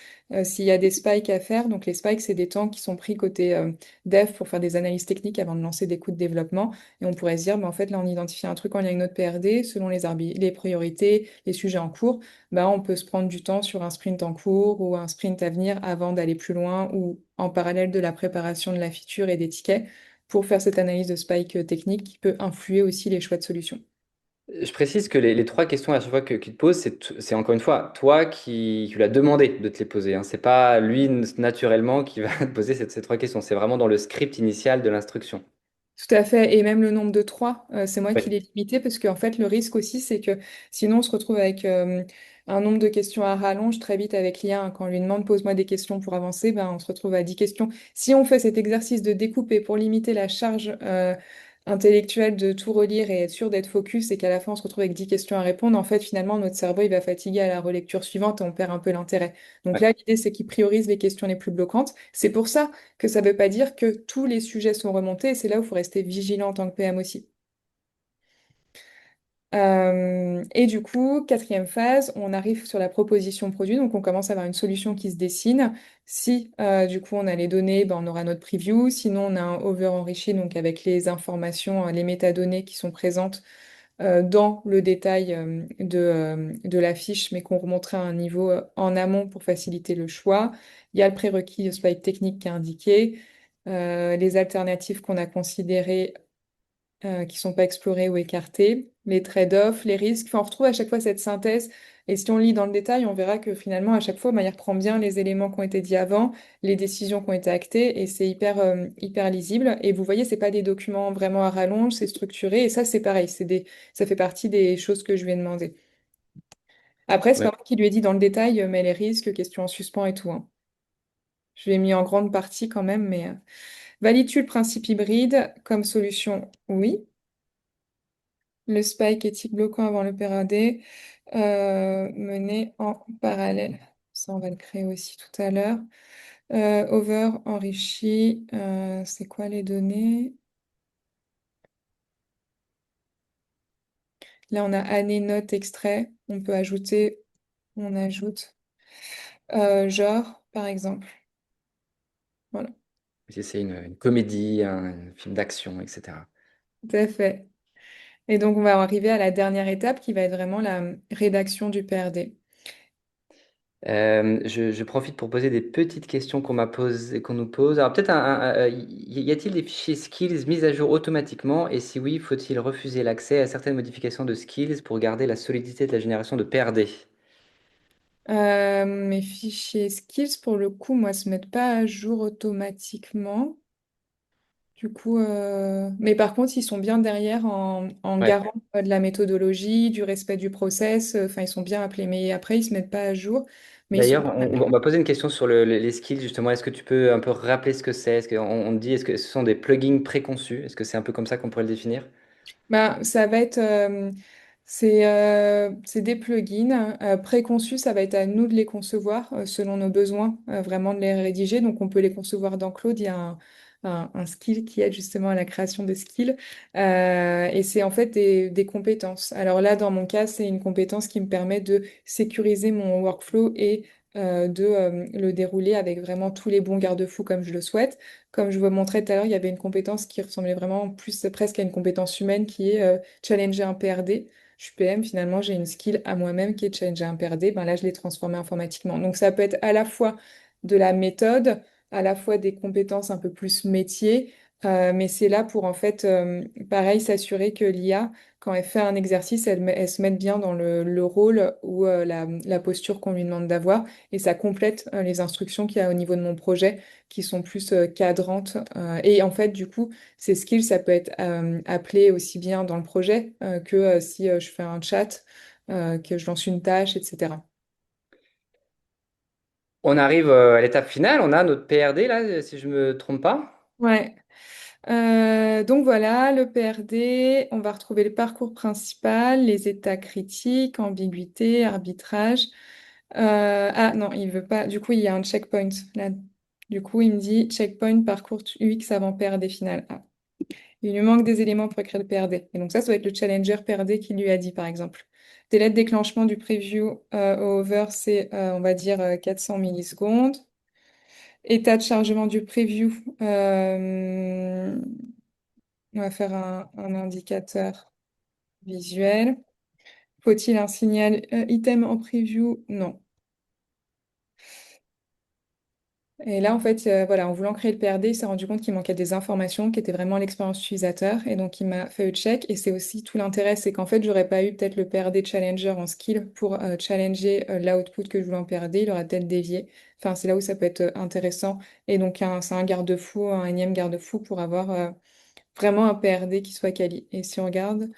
s'il y a des spikes à faire. Donc les spikes, c'est des temps qui sont pris côté dev pour faire des analyses techniques avant de lancer des coûts de développement. Et on pourrait se dire, bah, en fait, là, on identifie un truc en lien avec notre PRD, selon les priorités, les sujets en cours, bah, on peut se prendre du temps sur un sprint en cours ou un sprint à venir avant d'aller plus loin ou en parallèle de la préparation de la feature et des tickets pour faire cette analyse de spike technique qui peut influer aussi les choix de solutions. Je précise que les trois questions à chaque fois qu'il te pose, c'est encore une fois toi qui lui as demandé de te les poser, hein. C'est pas lui naturellement qui va te poser ces trois questions. C'est vraiment dans le script initial de l'instruction. Tout à fait, et même le nombre de 3, c'est moi qui Oui. l'ai limité parce qu'en fait le risque aussi c'est que sinon on se retrouve avec un nombre de questions à rallonge très vite avec l'IA, hein. Quand on lui demande pose-moi des questions pour avancer, ben, on se retrouve à 10 questions. Si on fait cet exercice de découper pour limiter la charge intellectuel de tout relire et être sûr d'être focus et qu'à la fin on se retrouve avec 10 questions à répondre, en fait finalement notre cerveau il va fatiguer à la relecture suivante et on perd un peu l'intérêt. Donc Ouais. là l'idée c'est qu'il priorise les questions les plus bloquantes. C'est pour ça que ça ne veut pas dire que tous les sujets sont remontés et c'est là où il faut rester vigilant en tant que PM aussi. Et du coup, quatrième phase, on arrive sur la proposition produit, donc on commence à avoir une solution qui se dessine. Si du coup on a les données, ben, on aura notre preview. Sinon, on a un over enrichi, donc avec les informations, les métadonnées qui sont présentes dans le détail de la fiche, mais qu'on remonterait à un niveau en amont pour faciliter le choix. Il y a le prérequis de slide technique qui est indiqué, les alternatives qu'on a considérées qui sont pas explorés ou écartés, les trade-offs, les risques. Enfin, on retrouve à chaque fois cette synthèse. Et si on lit dans le détail, on verra que finalement, à chaque fois, bah, il reprend bien les éléments qui ont été dit avant, les décisions qui ont été actées, et c'est hyper lisible. Et vous voyez, c'est pas des documents vraiment à rallonge, c'est structuré. Et ça, c'est pareil, ça fait partie des choses que je lui ai demandé. Après, c'est pas Ouais. moi qui lui ai dit dans le détail, mais les risques, questions en suspens et tout, hein. Je lui ai mis en grande partie quand même, mais valides-tu le principe hybride comme solution? Oui. Le spike éthique bloquant avant le PRAD, mené en parallèle. Ça, on va le créer aussi tout à l'heure. Over enrichi, c'est quoi les données? Là, on a année, note, extrait. On peut ajouter, on ajoute genre, par exemple. Voilà, Si c'est une comédie, un film d'action, etc. tout à fait. Et donc, on va arriver à la dernière étape qui va être vraiment la rédaction du PRD. Je profite pour poser des petites questions qu'on m'a posées, qu'on nous pose. Alors peut-être y a-t-il des fichiers skills mis à jour automatiquement? Et si oui, faut-il refuser l'accès à certaines modifications de skills pour garder la solidité de la génération de PRD? Mes fichiers skills, pour le coup, moi, se mettent pas à jour automatiquement. Du coup, mais par contre, ils sont bien derrière en Ouais. garant de la méthodologie, du respect du process. Enfin, ils sont bien appelés. Mais après, ils se mettent pas à jour. Mais ils sont D'ailleurs, bien on m'a posé une question sur les skills, justement. Est-ce que tu peux un peu rappeler ce que c'est? Est-ce qu'on on dit, est-ce que ce sont des plugins préconçus? Est-ce que c'est un peu comme ça qu'on pourrait le définir? bah, ça va être, c'est des plugins préconçus, ça va être à nous de les concevoir selon nos besoins, vraiment de les rédiger. Donc, on peut les concevoir dans Claude. Il y a un skill qui aide justement à la création de skills. Et c'est en fait des compétences. Alors là, dans mon cas, c'est une compétence qui me permet de sécuriser mon workflow et de le dérouler avec vraiment tous les bons garde-fous comme je le souhaite. Comme je vous montrais tout à l'heure, il y avait une compétence qui ressemblait vraiment plus presque à une compétence humaine qui est challenger un PRD. Je suis PM, finalement, j'ai une skill à moi-même qui est challenger un PRD. Ben là, je l'ai transformé informatiquement. Donc, ça peut être à la fois de la méthode, à la fois des compétences un peu plus métier, mais c'est là pour, en fait, pareil, s'assurer que l'IA, quand elle fait un exercice, elle se mette bien dans le rôle ou la posture qu'on lui demande d'avoir, et ça complète les instructions qu'il y a au niveau de mon projet qui sont plus cadrantes. Et en fait, du coup, ces skills, ça peut être appelé aussi bien dans le projet que si je fais un chat, que je lance une tâche, etc. On arrive à l'étape finale. On a notre PRD, là, si je me trompe pas. Ouais. Donc voilà, le PRD, on va retrouver le parcours principal, les états critiques, ambiguïté, arbitrage. Ah non, il veut pas. Du coup, il y a un checkpoint là. Du coup, il me dit checkpoint parcours UX avant PRD final. Ah. Il lui manque des éléments pour écrire le PRD. Et donc ça doit être le challenger PRD qui lui a dit, par exemple. Délai de déclenchement du preview au over, c'est, on va dire, 400 millisecondes. État de chargement du preview, on va faire un indicateur visuel. Faut-il un signal item en preview? Non. Et là, en fait, voilà, en voulant créer le PRD, il s'est rendu compte qu'il manquait des informations qui étaient vraiment l'expérience utilisateur. Et donc, il m'a fait le check. Et c'est aussi tout l'intérêt, c'est qu'en fait, j'aurais pas eu peut-être le PRD challenger en skill pour challenger l'output que je voulais en PRD. Il aurait peut-être dévié. Enfin, c'est là où ça peut être intéressant. Et donc, c'est un garde-fou, un énième garde-fou pour avoir vraiment un PRD qui soit quali. Et si on regarde,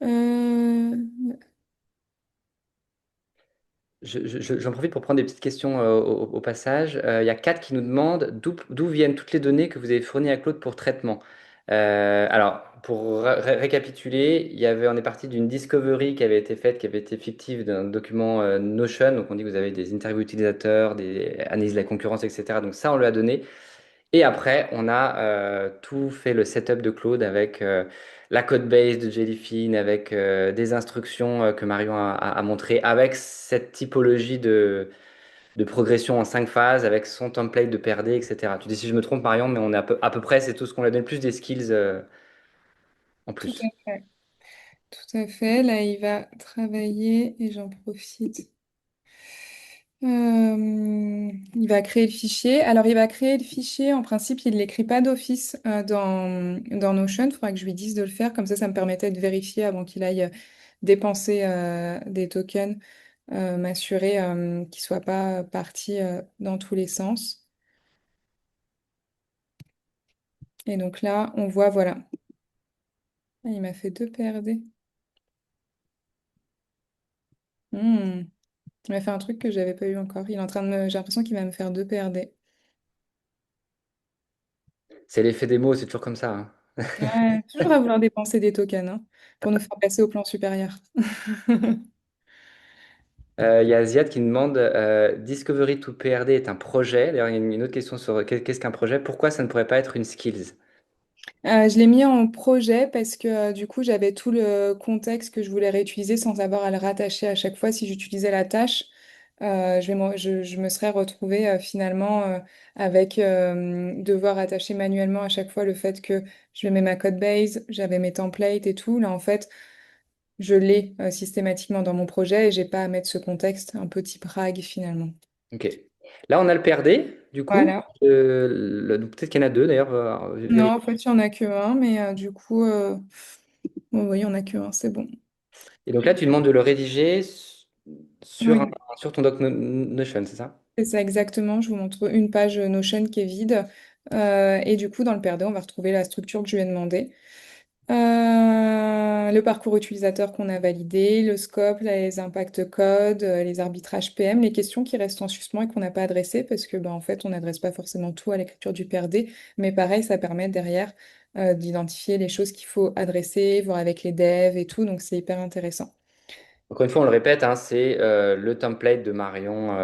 euh, J'en profite pour prendre des petites questions au passage. Il y a Kat qui nous demande d'où viennent toutes les données que vous avez fournies à Claude pour traitement. Alors, pour récapituler, on est parti d'une discovery qui avait été faite, qui avait été fictive d'un document Notion. Donc, on dit que vous avez des interviews utilisateurs, des analyses de la concurrence, etc. Donc, ça, on lui a donné. Et après, on a tout fait le setup de Claude avec la code base de Jellyfin, avec des instructions que Marion a montrées, avec cette typologie de progression en 5 phases, avec son template de PRD, etc. Tu dis si je me trompe, Marion, mais on est à peu près, c'est tout ce qu'on lui a donné, plus des skills en Tout à plus. fait. Tout à fait. Là, il va travailler et j'en profite. Il va créer le fichier. Alors, il va créer le fichier. En principe, il ne l'écrit pas d'office dans Notion. Il faudra que je lui dise de le faire. Comme ça me permettait de vérifier avant qu'il aille dépenser des tokens, m'assurer qu'il ne soit pas parti dans tous les sens. Et donc là, on voit, voilà. Ah, il m'a fait 2 PRD. Hmm. Il m'a fait un truc que j'avais pas eu encore. Il est en train de me... J'ai l'impression qu'il va me faire 2 PRD. C'est l'effet des mots, c'est toujours comme ça, hein. Ouais, toujours à vouloir dépenser des tokens hein, pour nous faire passer au plan supérieur. Il y a Ziad qui demande Discovery to PRD est un projet. D'ailleurs, il y a une autre question sur qu'est-ce qu'un projet. Pourquoi ça ne pourrait pas être une skills? Je l'ai mis en projet parce que du coup j'avais tout le contexte que je voulais réutiliser sans avoir à le rattacher à chaque fois si j'utilisais la tâche. Je me serais retrouvée finalement avec devoir attacher manuellement à chaque fois le fait que je mets ma code base, j'avais mes templates et tout. Là en fait je l'ai systématiquement dans mon projet et j'ai pas à mettre ce contexte un peu type RAG finalement. Ok. Là, on a le PRD, du coup. Voilà. Peut-être qu'il y en a deux, d'ailleurs. Non, en fait, il n'y en a que un, mais du coup, bon, oui, il n'y en a que un, c'est bon. Et donc là, tu demandes de le rédiger sur, Oui, sur ton doc Notion, c'est ça? c'est ça exactement. Je vous montre une page Notion qui est vide. Et du coup, dans le PRD, on va retrouver la structure que je lui ai demandé. Le parcours utilisateur qu'on a validé, le scope, les impacts codes, les arbitrages PM, les questions qui restent en suspens et qu'on n'a pas adressées parce que, en fait, on n'adresse pas forcément tout à l'écriture du PRD. Mais pareil, ça permet derrière d'identifier les choses qu'il faut adresser, voir avec les devs et tout. Donc, c'est hyper intéressant. Encore une fois, on le répète, hein, c'est le template de Marion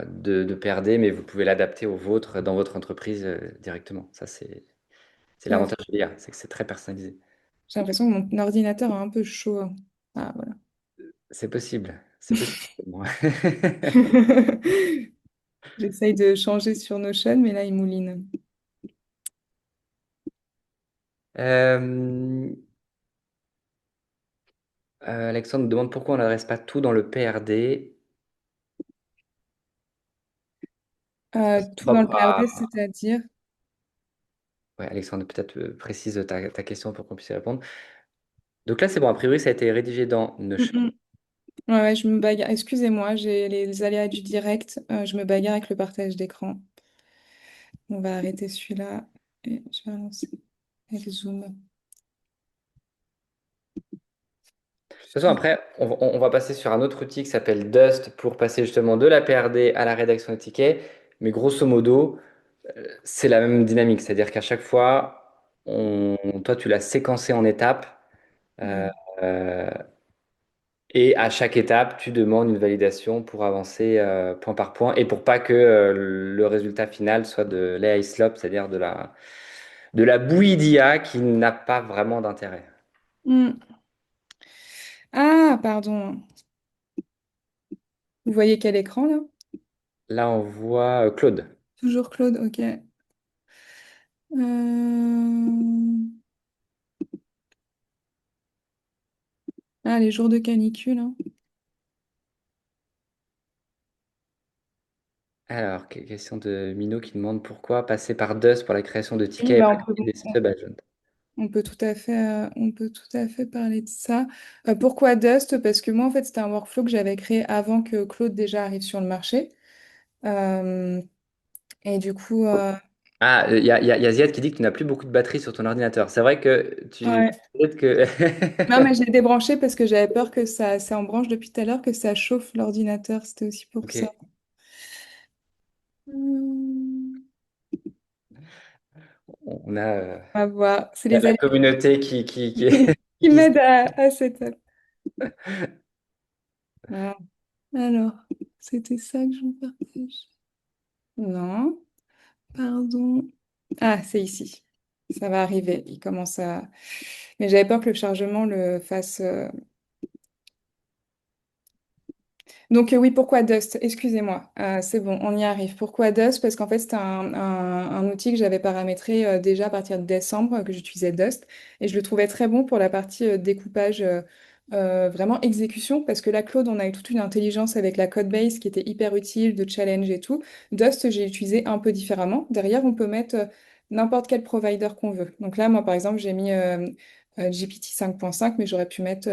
de PRD, mais vous pouvez l'adapter au vôtre dans votre entreprise directement. Ça, c'est Tout à fait. l'avantage de l'IA, c'est que c'est très personnalisé. J'ai l'impression que mon ordinateur est un peu chaud, hein. Ah, voilà. C'est possible. C'est possible. Bon. J'essaye de changer sur Notion, mais là, il mouline. Euh, Alexandre nous demande pourquoi on n'adresse pas tout dans le PRD. Tout dans le Propre PRD, à- c'est-à-dire. Ouais, Alexandre, peut-être précise ta question pour qu'on puisse y répondre. Donc là, c'est bon. A priori, ça a été rédigé dans Mm, Notion. mm. Ouais, ouais, je me bagarre. Excusez-moi, j'ai les aléas du direct. Je me bagarre avec le partage d'écran. On va arrêter celui-là et je vais relancer avec Zoom. De toute façon, après, on va passer sur un autre outil qui s'appelle Dust pour passer justement de la PRD à la rédaction des tickets. Mais grosso modo, c'est la même dynamique. C'est-à-dire qu'à chaque fois, toi, tu l'as séquencé en étapes. euh, Mm. euh, et à chaque étape, tu demandes une validation pour avancer point par point et pour pas que le résultat final soit de l'AI slop, c'est-à-dire de la bouillie d'IA qui n'a pas vraiment d'intérêt. Mm. Ah, pardon. Vous voyez quel écran là? Là, on voit Claude. Toujours Claude, ok. Ah, les jours de canicule, hein. Alors, question de Mino qui demande pourquoi passer par Dust pour la création de Oui, tickets et pas on peut, créer des sub-agents. on peut tout à fait, on peut tout à fait parler de ça. Pourquoi Dust? Parce que moi, en fait, c'était un workflow que j'avais créé avant que Claude déjà arrive sur le marché. Euh, et du coup, Ah, il y a Ziad qui dit que tu n'as plus beaucoup de batterie sur ton ordinateur. C'est vrai que tu... ouais. Peut-être que... Non, mais j'ai débranché parce que j'avais peur que ça, c'est en branche depuis tout à l'heure, que ça chauffe l'ordinateur. C'était aussi pour Ok. ça. Hum. On a On va voir. C'est les la aléas communauté qui qui m'aident à setup. Ah, alors, c'était ça que je vous partage. Non, pardon. Ah, c'est ici. Ça va arriver. Il commence à. Mais j'avais peur que le chargement le fasse. Donc oui, pourquoi Dust? Excusez-moi, c'est bon, on y arrive. Pourquoi Dust? Parce qu'en fait, c'était un outil que j'avais paramétré déjà à partir de décembre que j'utilisais Dust et je le trouvais très bon pour la partie découpage, vraiment exécution, parce que là, Claude, on a eu toute une intelligence avec la code base qui était hyper utile, de challenge et tout. Dust, j'ai utilisé un peu différemment. Derrière, on peut mettre n'importe quel provider qu'on veut. Donc là, moi, par exemple, j'ai mis GPT 5.5, mais j'aurais pu mettre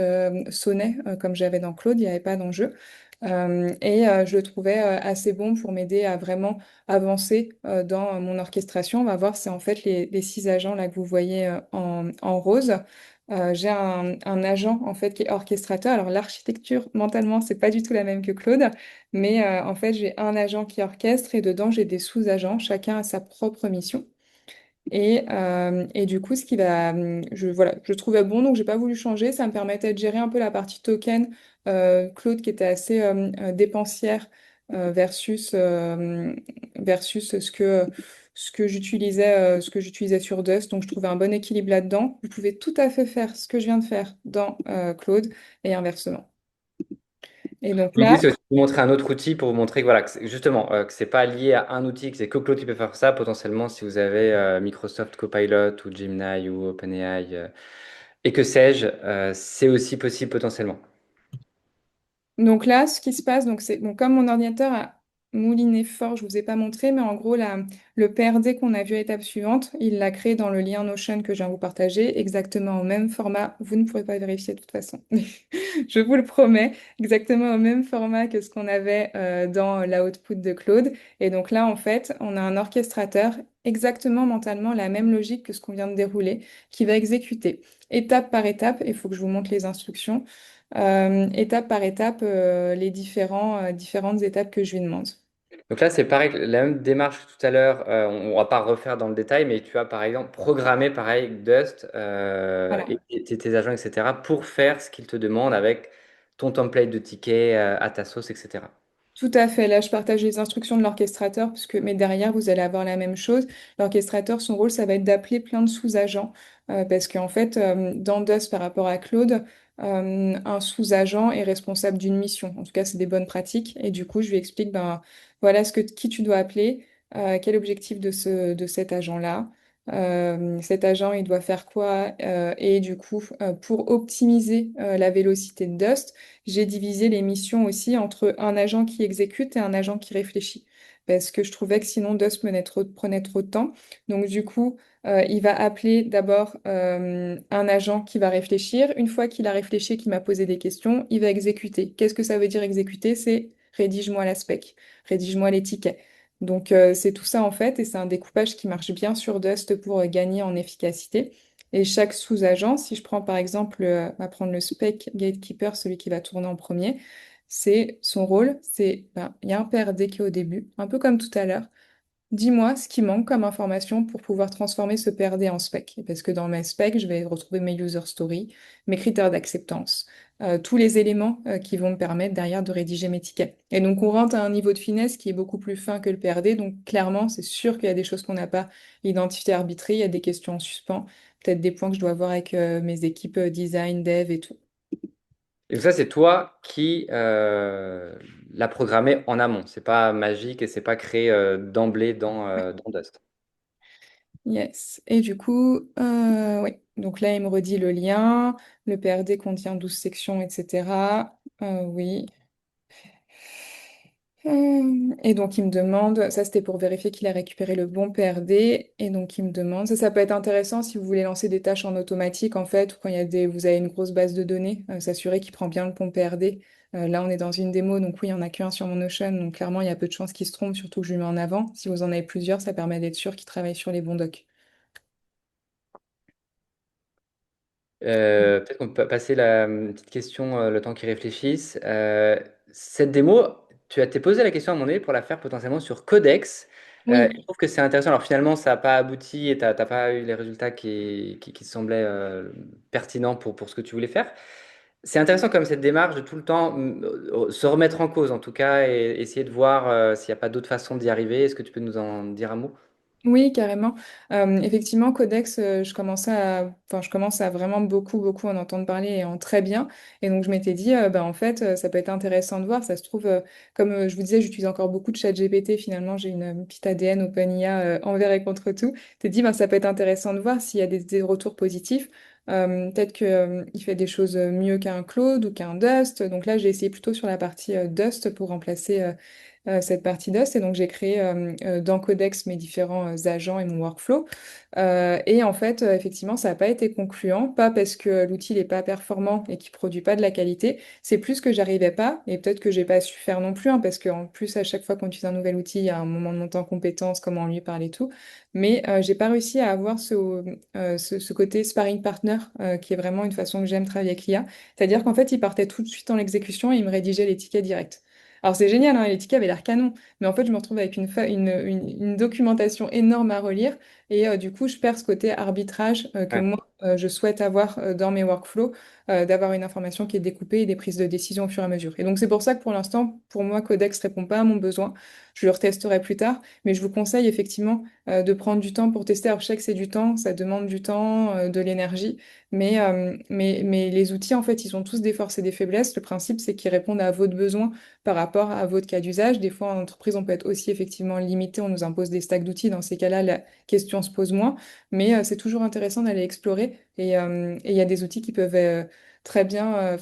Sonnet comme j'avais dans Claude, il n'y avait pas d'enjeu. Je le trouvais assez bon pour m'aider à vraiment avancer dans mon orchestration. On va voir, c'est en fait les 6 agents là que vous voyez en rose. J'ai un agent en fait qui est orchestrateur. Alors l'architecture mentalement c'est pas du tout la même que Claude, mais en fait j'ai un agent qui orchestre et dedans j'ai des sous-agents. Chacun a sa propre mission. Et du coup, ce qui va, voilà, je le trouvais bon, donc j'ai pas voulu changer. Ça me permettait de gérer un peu la partie token, Claude qui était assez dépensière versus ce que j'utilisais sur Dust. Donc je trouvais un bon équilibre là-dedans. Vous pouvez tout à fait faire ce que je viens de faire dans Claude et inversement. Et donc L'idée, là, c'est aussi de vous montrer un autre outil pour vous montrer que voilà, justement, que c'est pas lié à un outil, que c'est que Claude qui peut faire ça. Potentiellement, si vous avez Microsoft Copilot ou Gemini ou OpenAI et que sais-je, c'est aussi possible potentiellement. Donc là, ce qui se passe, donc c'est bon, comme mon ordinateur a mouliné fort, je vous ai pas montré, mais en gros, le PRD qu'on a vu à l'étape suivante, il l'a créé dans le lien Notion que je viens de vous partager, exactement au même format. Vous ne pourrez pas vérifier de toute façon, mais je vous le promets, exactement au même format que ce qu'on avait dans l'output de Claude. Et donc là, en fait, on a un orchestrateur exactement mentalement la même logique que ce qu'on vient de dérouler, qui va exécuter étape par étape. Il faut que je vous montre les instructions étape par étape les différentes étapes que je lui demande. Donc là, c'est pareil, la même démarche que tout à l'heure. On ne va pas refaire dans le détail, mais tu as par exemple programmé pareil Dust Voilà. et tes agents, etc. pour faire ce qu'il te demande avec ton template de ticket à ta sauce, etc. Tout à fait. Là, je partage les instructions de l'orchestrateur, mais derrière, vous allez avoir la même chose. L'orchestrateur, son rôle, ça va être d'appeler plein de sous-agents, parce qu'en fait, dans Dust, par rapport à Claude, un sous-agent est responsable d'une mission. En tout cas, c'est des bonnes pratiques. Et du coup, je lui explique, ben, voilà qui tu dois appeler, quel objectif de cet agent-là. Cet agent, il doit faire quoi? Et du coup, pour optimiser la vélocité de Dust, j'ai divisé les missions aussi entre un agent qui exécute et un agent qui réfléchit. Parce que je trouvais que sinon Dust prenait trop de temps. Donc du coup, il va appeler d'abord un agent qui va réfléchir. Une fois qu'il a réfléchi, qu'il m'a posé des questions, il va exécuter. Qu'est-ce que ça veut dire exécuter? C'est rédige-moi la spec, rédige-moi les tickets. Donc c'est tout ça en fait, et c'est un découpage qui marche bien sur Dust pour gagner en efficacité. Et chaque sous-agent, si je prends par exemple, on va prendre le spec gatekeeper, celui qui va tourner en premier, c'est son rôle, ben, il y a un PRD qui est au début, un peu comme tout à l'heure. Dis-moi ce qui manque comme information pour pouvoir transformer ce PRD en spec. Parce que dans mes specs, je vais retrouver mes user stories, mes critères d'acceptance, tous les éléments qui vont me permettre derrière de rédiger mes tickets. Et donc, on rentre à un niveau de finesse qui est beaucoup plus fin que le PRD. Donc, clairement, c'est sûr qu'il y a des choses qu'on n'a pas identifiées, arbitrées. Il y a des questions en suspens, peut-être des points que je dois voir avec mes équipes design, dev et tout. Et donc ça, c'est toi qui l'as programmé en amont. C'est pas magique et c'est pas créé d'emblée dans Dust. Yes. Et du coup, oui. Donc là, il me redit le lien. Le PRD contient 12 sections, etc. Oui. Et donc, il me demande, ça c'était pour vérifier qu'il a récupéré le bon PRD. Et donc, il me demande, ça peut être intéressant si vous voulez lancer des tâches en automatique, en fait, ou quand vous avez une grosse base de données, s'assurer qu'il prend bien le bon PRD. Là, on est dans une démo, donc oui, il n'y en a qu'un sur mon Notion. Donc, clairement, il y a peu de chances qu'il se trompe, surtout que je lui mets en avant. Si vous en avez plusieurs, ça permet d'être sûr qu'il travaille sur les bons docs. Peut-être qu'on peut passer la petite question le temps qu'ils réfléchissent. Cette démo, tu t'es posé la question à un moment donné pour la faire potentiellement sur Codex. Oui. Je trouve que c'est intéressant. Alors finalement, ça n'a pas abouti et tu n'as pas eu les résultats qui te semblaient pertinents pour ce que tu voulais faire. C'est intéressant comme cette démarche de tout le temps se remettre en cause en tout cas et essayer de voir s'il n'y a pas d'autre façon d'y arriver. Est-ce que tu peux nous en dire un mot? Oui, carrément. Effectivement, Codex, je commence à vraiment beaucoup en entendre parler et en très bien. Et donc, je m'étais dit, bah, en fait, ça peut être intéressant de voir. Ça se trouve, comme je vous disais, j'utilise encore beaucoup de ChatGPT. Finalement, j'ai une petite ADN OpenIA envers et contre tout. T'es dit, bah, ça peut être intéressant de voir s'il y a des retours positifs. Peut-être que, il fait des choses mieux qu'un Claude ou qu'un Dust. Donc là, j'ai essayé plutôt sur la partie Dust pour remplacer cette partie Dust. Et donc, j'ai créé dans Codex mes différents agents et mon workflow. Et en fait, effectivement, ça n'a pas été concluant, pas parce que l'outil n'est pas performant et qu'il produit pas de la qualité, c'est plus que j'arrivais pas, et peut-être que j'ai pas su faire non plus, hein, parce qu'en plus, à chaque fois qu'on utilise un nouvel outil, il y a un moment de montée en compétence, comment lui parler et tout. Mais j'ai pas réussi à avoir ce côté sparring partner, qui est vraiment une façon que j'aime travailler avec l'IA. C'est-à-dire qu'en fait, il partait tout de suite en exécution et il me rédigeait les tickets directs. Alors c'est génial, hein, les tickets avaient l'air canon, mais en fait je me retrouve avec une documentation énorme à relire et du coup je perds ce côté arbitrage que Ouais. moi je souhaite avoir dans mes workflows, d'avoir une information qui est découpée et des prises de décision au fur et à mesure. Et donc c'est pour ça que pour l'instant, pour moi, Codex répond pas à mon besoin. Je le retesterai plus tard, mais je vous conseille effectivement de prendre du temps pour tester. Alors je sais que c'est du temps, ça demande du temps, de l'énergie, mais les outils en fait ils ont tous des forces et des faiblesses. Le principe c'est qu'ils répondent à votre besoin par rapport à votre cas d'usage. Des fois, en entreprise, on peut être aussi effectivement limité, on nous impose des stacks d'outils. Dans ces cas-là, la question se pose moins, mais c'est toujours intéressant d'aller explorer. Et il y a des outils qui peuvent très bien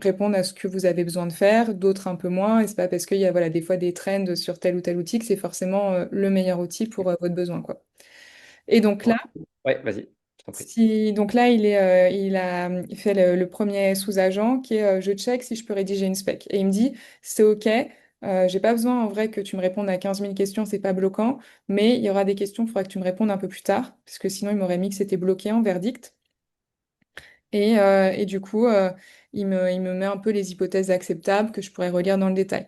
répondre à ce que vous avez besoin de faire, d'autres un peu moins. Et c'est pas parce qu'il y a voilà, des fois des trends sur tel ou tel outil que c'est forcément le meilleur outil pour votre besoin, quoi. Et donc là, Ouais, vas-y, je t'en prie. donc là, il fait le premier sous-agent qui est je check si je peux rédiger une spec. Et il me dit, c'est OK, j'ai pas besoin en vrai que tu me répondes à 15 000 questions, c'est pas bloquant, mais il y aura des questions, il faudra que tu me répondes un peu plus tard, parce que sinon il m'aurait mis que c'était bloqué en verdict. Et du coup, il me met un peu les hypothèses acceptables que je pourrais relire dans le détail.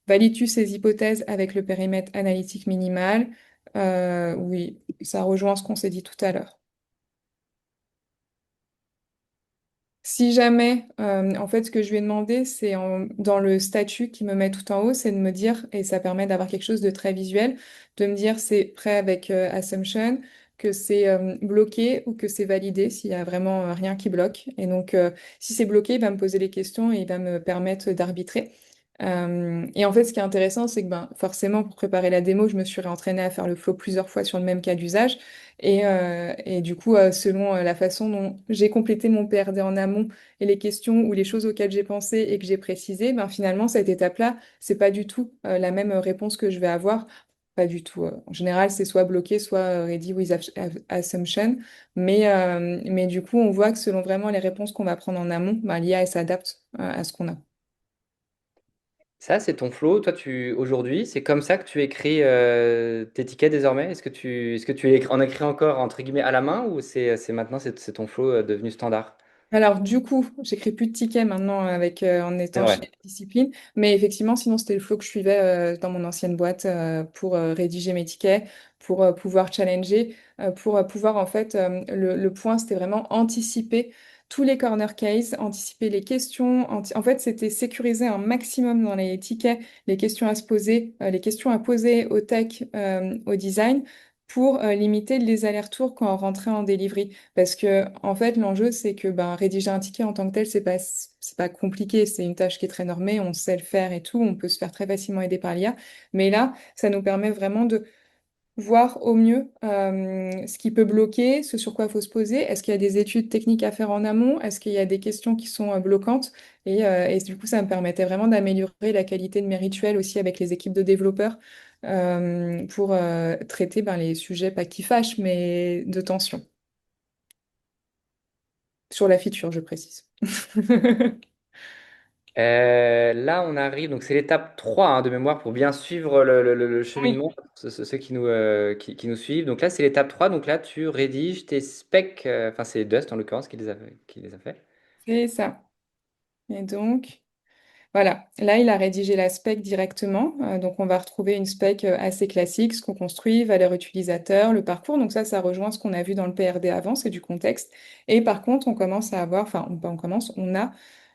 Valides-tu ces hypothèses avec le périmètre analytique minimal? Oui, ça rejoint ce qu'on s'est dit tout à l'heure. Si jamais, en fait, ce que je lui ai demandé, c'est dans le statut qui me met tout en haut, c'est de me dire, et ça permet d'avoir quelque chose de très visuel, de me dire c'est prêt avec Assumption, que c'est bloqué ou que c'est validé s'il y a vraiment rien qui bloque. Et donc, si c'est bloqué, il va me poser les questions et il va me permettre d'arbitrer. Et en fait, ce qui est intéressant, c'est que ben, forcément, pour préparer la démo, je me suis réentraînée à faire le flow plusieurs fois sur le même cas d'usage. Et du coup, selon la façon dont j'ai complété mon PRD en amont et les questions ou les choses auxquelles j'ai pensé et que j'ai précisé, ben, finalement, cette étape-là, c'est pas du tout la même réponse que je vais avoir. Pas du tout. En général, c'est soit bloqué, soit ready with assumption. Mais du coup, on voit que selon vraiment les réponses qu'on va prendre en amont, ben, l'IA, elle s'adapte à ce qu'on a. Ça, c'est ton flow. Toi, aujourd'hui, c'est comme ça que tu écris tes tickets désormais? Est-ce que tu en écris encore entre guillemets à la main ou c'est maintenant c'est ton flow devenu standard? Alors, du coup, j'écris plus de tickets maintenant en C'est étant chez vrai. Discipline. Mais effectivement, sinon, c'était le flow que je suivais dans mon ancienne boîte pour rédiger mes tickets, pour pouvoir challenger, pour pouvoir, en fait, le point, c'était vraiment anticiper tous les corner cases, anticiper les questions. En fait, c'était sécuriser un maximum dans les tickets les questions à se poser, les questions à poser au tech, au design, pour limiter les allers-retours quand on rentrait en delivery. Parce que, en fait, l'enjeu, c'est que ben, rédiger un ticket en tant que tel, c'est pas compliqué. C'est une tâche qui est très normée, on sait le faire et tout. On peut se faire très facilement aider par l'IA. Mais là, ça nous permet vraiment de voir au mieux ce qui peut bloquer, ce sur quoi il faut se poser. Est-ce qu'il y a des études techniques à faire en amont? Est-ce qu'il y a des questions qui sont bloquantes? Et du coup, ça me permettait vraiment d'améliorer la qualité de mes rituels aussi avec les équipes de développeurs pour traiter ben, les sujets, pas qui fâchent, mais de tension. Sur la feature, je précise. Là, on arrive, donc c'est l'étape 3 hein, de mémoire pour bien suivre le Oui, cheminement, ceux qui nous suivent. Donc là, c'est l'étape 3. Donc là, tu rédiges tes specs, enfin c'est Dust en l'occurrence qui les a fait. c'est ça. Et donc, Voilà, là, il a rédigé la spec directement. Donc, on va retrouver une spec assez classique, ce qu'on construit, valeur utilisateur, le parcours. Donc, ça rejoint ce qu'on a vu dans le PRD avant, c'est du contexte. Et par contre, on commence à avoir, enfin, pas on commence, on a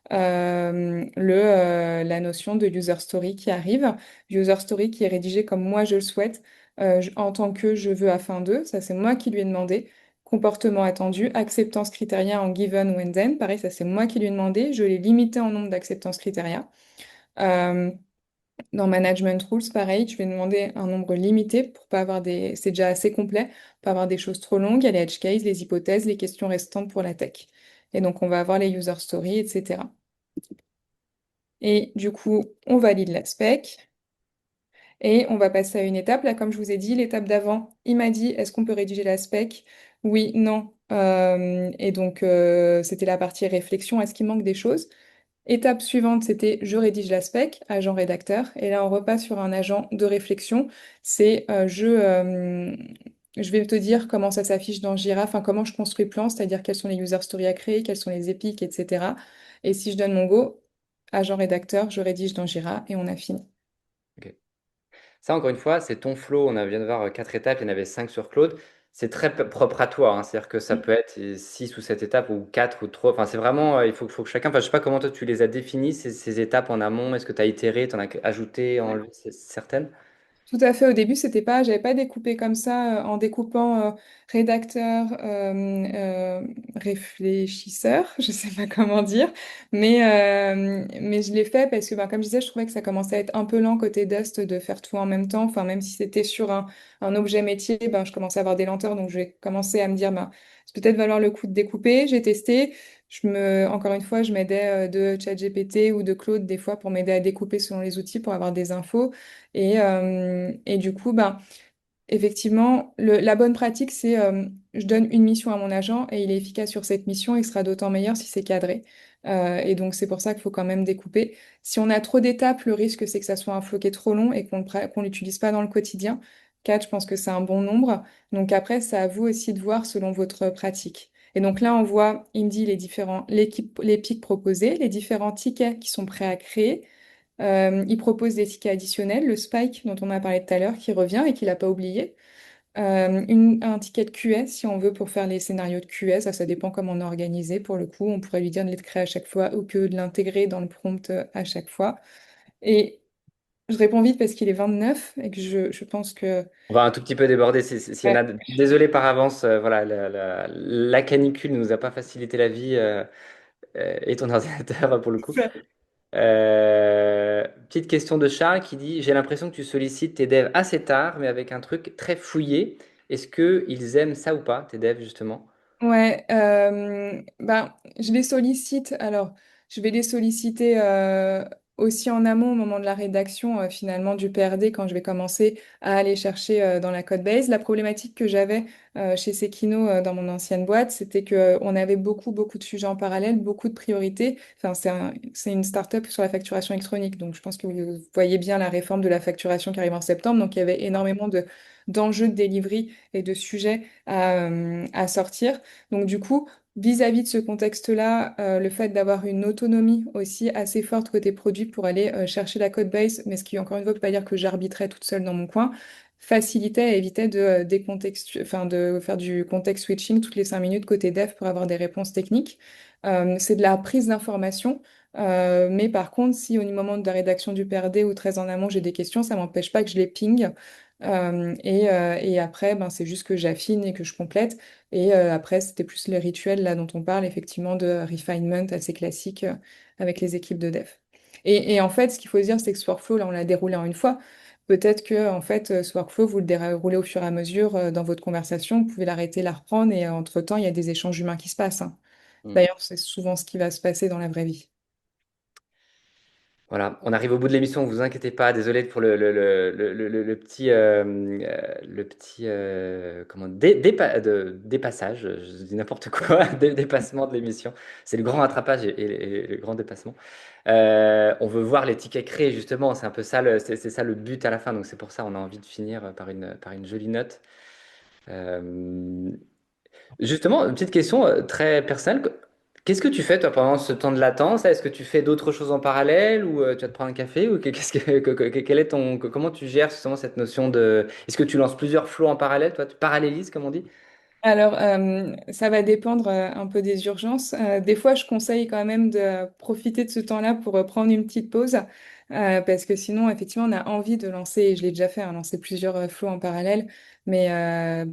la notion de user story qui arrive. User story qui est rédigé comme moi je le souhaite, en tant que je veux afin de. Ça, c'est moi qui lui ai demandé. Comportement attendu, acceptance critériens en given when then. Pareil, ça, c'est moi qui lui ai demandé. Je l'ai limité en nombre d'acceptance critériens. Euh, Dans Management Rules, pareil, je vais demander un nombre limité pour pas avoir des... C'est déjà assez complet, pas avoir des choses trop longues. Il y a les edge cases, les hypothèses, les questions restantes pour la tech. Et donc, on va avoir les user stories, etc. Et du coup, on valide la spec et on va passer à une étape. Là, comme je vous ai dit, l'étape d'avant, il m'a dit, est-ce qu'on peut rédiger la spec? Oui, non. Et donc, c'était la partie réflexion. Est-ce qu'il manque des choses? Étape suivante, c'était je rédige la spec, agent rédacteur. Et là, on repasse sur un agent de réflexion. C'est je vais te dire comment ça s'affiche dans Jira, enfin comment je construis le plan, c'est-à-dire quels sont les user stories à créer, quels sont les épiques, etc. Et si je donne mon go, agent rédacteur, je rédige dans Jira et on a fini. Ok. Ça, encore une fois, c'est ton flow. On vient de voir 4 étapes, il y en avait 5 sur Claude. C'est très propre à toi, hein. C'est-à-dire que ça peut être 6 ou 7 étapes ou 4 ou 3. Enfin, c'est vraiment, faut que chacun. Enfin, je sais pas comment toi tu les as définies, ces étapes en amont. Est-ce que tu as itéré, tu en as ajouté, enlevé certaines? Tout à fait. Au début, j'avais pas découpé comme ça, en découpant rédacteur, réfléchisseur, je sais pas comment dire, mais je l'ai fait parce que, bah, comme je disais, je trouvais que ça commençait à être un peu lent côté Dust de faire tout en même temps. Enfin, même si c'était sur un objet métier, ben, je commençais à avoir des lenteurs, donc je vais commencer à me dire, ben, c'est peut-être valoir le coup de découper. J'ai testé. Encore une fois, je m'aidais de ChatGPT ou de Claude des fois pour m'aider à découper selon les outils pour avoir des infos. Et du coup, ben, effectivement, la bonne pratique, c'est je donne une mission à mon agent et il est efficace sur cette mission. Il sera d'autant meilleur si c'est cadré. Et donc, c'est pour ça qu'il faut quand même découper. Si on a trop d'étapes, le risque, c'est que ça soit un flow qui est trop long et qu'on l'utilise pas dans le quotidien. 4, je pense que c'est un bon nombre. Donc après, c'est à vous aussi de voir selon votre pratique. Et donc là, on voit, il me dit les pics proposés, les différents tickets qui sont prêts à créer. Il propose des tickets additionnels, le Spike dont on a parlé tout à l'heure qui revient et qu'il n'a pas oublié. Un ticket de QS si on veut pour faire les scénarios de QS, ça dépend comment on est organisé. Pour le coup, on pourrait lui dire de les créer à chaque fois ou que de l'intégrer dans le prompt à chaque fois. Et je réponds vite parce qu'il est 29 et que je pense que... On va un tout petit peu déborder. S'il y en Ouais. a, désolé par avance. Voilà, la canicule ne nous a pas facilité la vie et ton ordinateur pour le coup. Petite question de Charles qui dit, j'ai l'impression que tu sollicites tes devs assez tard, mais avec un truc très fouillé. Est-ce qu'ils aiment ça ou pas, tes devs, justement? Ouais, ben, je les sollicite. Alors, je vais les solliciter aussi en amont au moment de la rédaction finalement du PRD quand je vais commencer à aller chercher dans la code base. La problématique que j'avais chez Sekino dans mon ancienne boîte, c'était que on avait beaucoup de sujets en parallèle, beaucoup de priorités. Enfin, c'est une start-up sur la facturation électronique, donc je pense que vous voyez bien la réforme de la facturation qui arrive en septembre. Donc, il y avait énormément d'enjeux de delivery et de sujets à sortir. Donc du coup, vis-à-vis de ce contexte-là, le fait d'avoir une autonomie aussi assez forte côté produit pour aller chercher la code base, mais ce qui encore une fois ne veut pas dire que j'arbitrais toute seule dans mon coin, facilitait et évitait enfin, de faire du context switching toutes les 5 minutes côté dev pour avoir des réponses techniques. C'est de la prise d'information. Mais par contre, si au moment de la rédaction du PRD ou très en amont, j'ai des questions, ça m'empêche pas que je les ping. Et après, ben, c'est juste que j'affine et que je complète. Et après, c'était plus les rituels là dont on parle, effectivement, de refinement assez classique avec les équipes de dev. Et en fait, ce qu'il faut se dire, c'est que ce workflow, là, on l'a déroulé en une fois. Peut-être que en fait, ce workflow, vous le déroulez au fur et à mesure dans votre conversation. Vous pouvez l'arrêter, la reprendre, et entre-temps, il y a des échanges humains qui se passent, hein. Hmm. D'ailleurs, c'est souvent ce qui va se passer dans la vraie vie. Voilà, on arrive au bout de l'émission, vous inquiétez pas, désolé pour le petit comment, dépassage, je dis n'importe quoi, dépassement de l'émission. C'est le grand rattrapage et le grand dépassement. On veut voir les tickets créés, justement, c'est un peu ça, c'est ça le but à la fin, donc c'est pour ça on a envie de finir par une jolie note. Euh, Justement, une petite question très personnelle. Qu'est-ce que tu fais toi pendant ce temps de latence? Est-ce que tu fais d'autres choses en parallèle ou tu vas te prendre un café ou qu'est-ce quel est comment tu gères justement cette notion de est-ce que tu lances plusieurs flots en parallèle toi tu parallélises comme on dit? Alors, ça va dépendre un peu des urgences. Des fois, je conseille quand même de profiter de ce temps-là pour prendre une petite pause, parce que sinon, effectivement, on a envie de lancer, et je l'ai déjà fait, hein, lancer plusieurs flots en parallèle, mais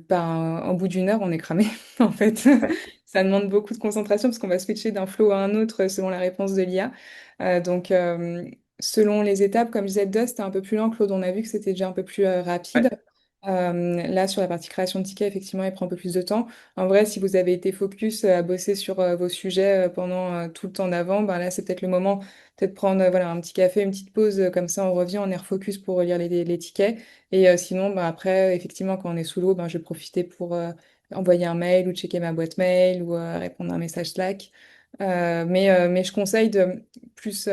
ben, au bout d'une heure, on est cramé, en fait. Ça demande beaucoup de concentration parce qu'on va switcher d'un flow à un autre selon la réponse de l'IA. Donc, selon les étapes, comme je disais, Dust, c'était un peu plus lent. Claude, on a vu que c'était déjà un peu plus rapide. Ouais. Là, sur la partie création de tickets, effectivement, il prend un peu plus de temps. En vrai, si vous avez été focus à bosser sur vos sujets pendant tout le temps d'avant, ben là, c'est peut-être le moment, peut-être prendre voilà, un petit café, une petite pause, comme ça, on revient, on est refocus pour relire les tickets. Et sinon, ben, après, effectivement, quand on est sous l'eau, ben, je vais profiter pour envoyer un mail ou checker ma boîte mail ou répondre à un message Slack. Mais je conseille de plus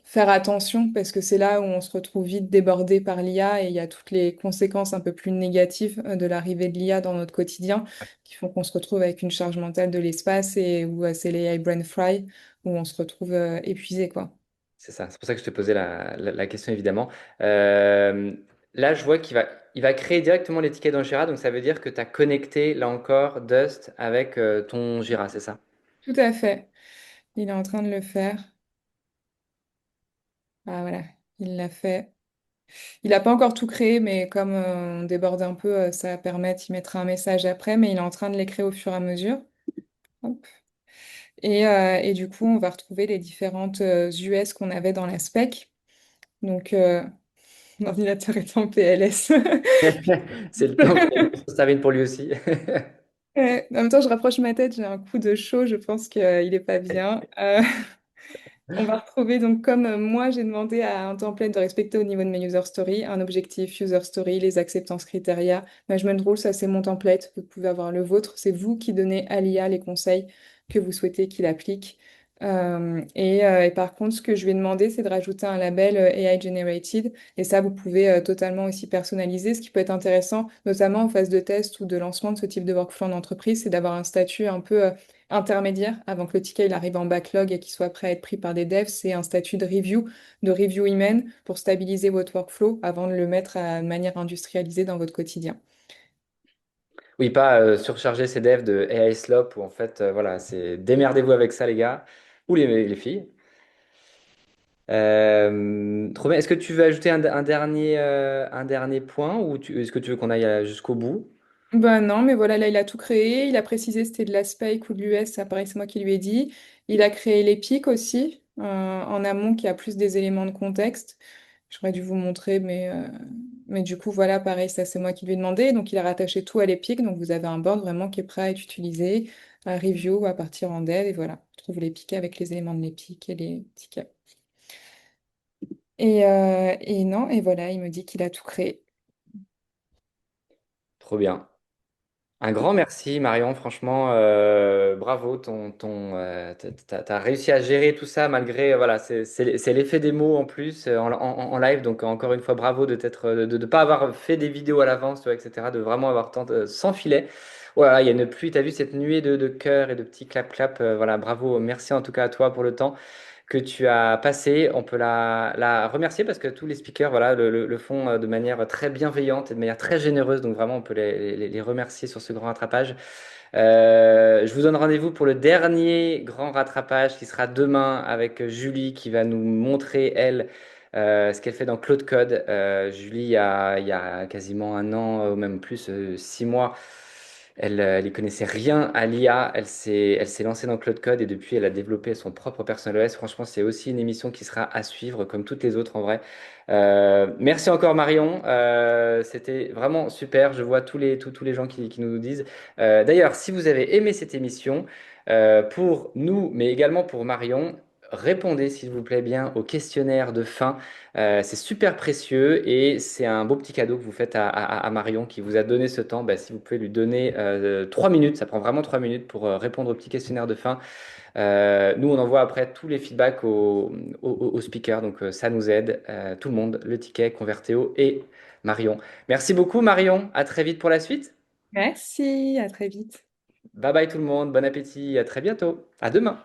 faire attention parce que c'est là où on se retrouve vite débordé par l'IA et il y a toutes les conséquences un peu plus négatives de l'arrivée de l'IA dans notre quotidien qui font qu'on se retrouve avec une charge mentale de l'espace et où c'est les AI brain fry où on se retrouve épuisé quoi. C'est ça, c'est pour ça que je te posais la question évidemment. Euh, Là, je vois il va créer directement les tickets dans Jira, donc ça veut dire que tu as connecté là encore Dust avec ton Jira, c'est ça? Tout à fait. Il est en train de le faire. Ah voilà, il l'a fait. Il n'a pas encore tout créé, mais comme on déborde un peu, ça va permettre, il mettra un message après, mais il est en train de les créer au fur et à mesure. Hop. Et du coup, on va retrouver les différentes US qu'on avait dans la spec. Donc, l'ordinateur est en PLS. C'est le temps que ça se termine pour lui aussi. En même temps, je rapproche ma tête, j'ai un coup de chaud, je pense qu'il est pas bien. On va retrouver donc comme moi j'ai demandé à un template de respecter au niveau de mes user stories, un objectif user story, les acceptances critères, management rules, ça c'est mon template, vous pouvez avoir le vôtre, c'est vous qui donnez à l'IA les conseils que vous souhaitez qu'il applique. Et par contre, ce que je vais demander, c'est de rajouter un label AI generated, et ça vous pouvez totalement aussi personnaliser. Ce qui peut être intéressant, notamment en phase de test ou de lancement de ce type de workflow en entreprise, c'est d'avoir un statut un peu intermédiaire avant que le ticket il arrive en backlog et qu'il soit prêt à être pris par des devs, c'est un statut de review humaine pour stabiliser votre workflow avant de le mettre de manière industrialisée dans votre quotidien. Oui, pas surcharger ses devs de AI slop où en fait, voilà, c'est démerdez-vous avec ça les gars, ou les filles. Trop bien. Est-ce que tu veux ajouter un dernier point ou est-ce que tu veux qu'on aille jusqu'au bout? Ben non, mais voilà, là, il a tout créé. Il a précisé c'était de la SPEC ou de l'US, ça pareil, c'est moi qui lui ai dit. Il a créé l'EPIC aussi, en amont, qui a plus des éléments de contexte. J'aurais dû vous montrer, mais du coup, voilà, pareil, ça, c'est moi qui lui ai demandé. Donc, il a rattaché tout à l'EPIC. Donc, vous avez un board vraiment qui est prêt à être utilisé, à review, à partir en dev. Et voilà, on trouve l'EPIC avec les éléments de l'EPIC et les tickets. Et non, et voilà, il me dit qu'il a tout créé. Trop bien. Un grand merci Marion, franchement, bravo, t'as réussi à gérer tout ça malgré, voilà, c'est l'effet des mots en plus en live, donc encore une fois bravo de t'être, de ne pas avoir fait des vidéos à l'avance, tu vois, etc., de vraiment avoir tant, sans filet. Voilà, il y a une pluie, t'as vu cette nuée de cœurs et de petits clap-clap, voilà, bravo, merci en tout cas à toi pour le temps que tu as passé. On peut la remercier parce que tous les speakers voilà, le font de manière très bienveillante et de manière très généreuse. Donc vraiment, on peut les remercier sur ce grand rattrapage. Je vous donne rendez-vous pour le dernier grand rattrapage qui sera demain avec Julie qui va nous montrer, elle, ce qu'elle fait dans Claude Code. Julie, il y a quasiment un an, ou même plus, 6 mois, elle y connaissait rien à l'IA. Elle s'est lancée dans Claude Code et depuis, elle a développé son propre personnel OS. Franchement, c'est aussi une émission qui sera à suivre, comme toutes les autres en vrai. Merci encore Marion. C'était vraiment super. Je vois tous les gens qui nous disent. D'ailleurs, si vous avez aimé cette émission, pour nous, mais également pour Marion, répondez s'il vous plaît bien au questionnaire de fin. C'est super précieux et c'est un beau petit cadeau que vous faites à Marion qui vous a donné ce temps. Bah, si vous pouvez lui donner 3 minutes, ça prend vraiment 3 minutes pour répondre au petit questionnaire de fin. Nous, on envoie après tous les feedbacks aux speakers, donc ça nous aide, tout le monde, le ticket, Convertéo et Marion. Merci beaucoup Marion, à très vite pour la suite. Merci, à très vite. Bye bye tout le monde, bon appétit, à très bientôt. À demain.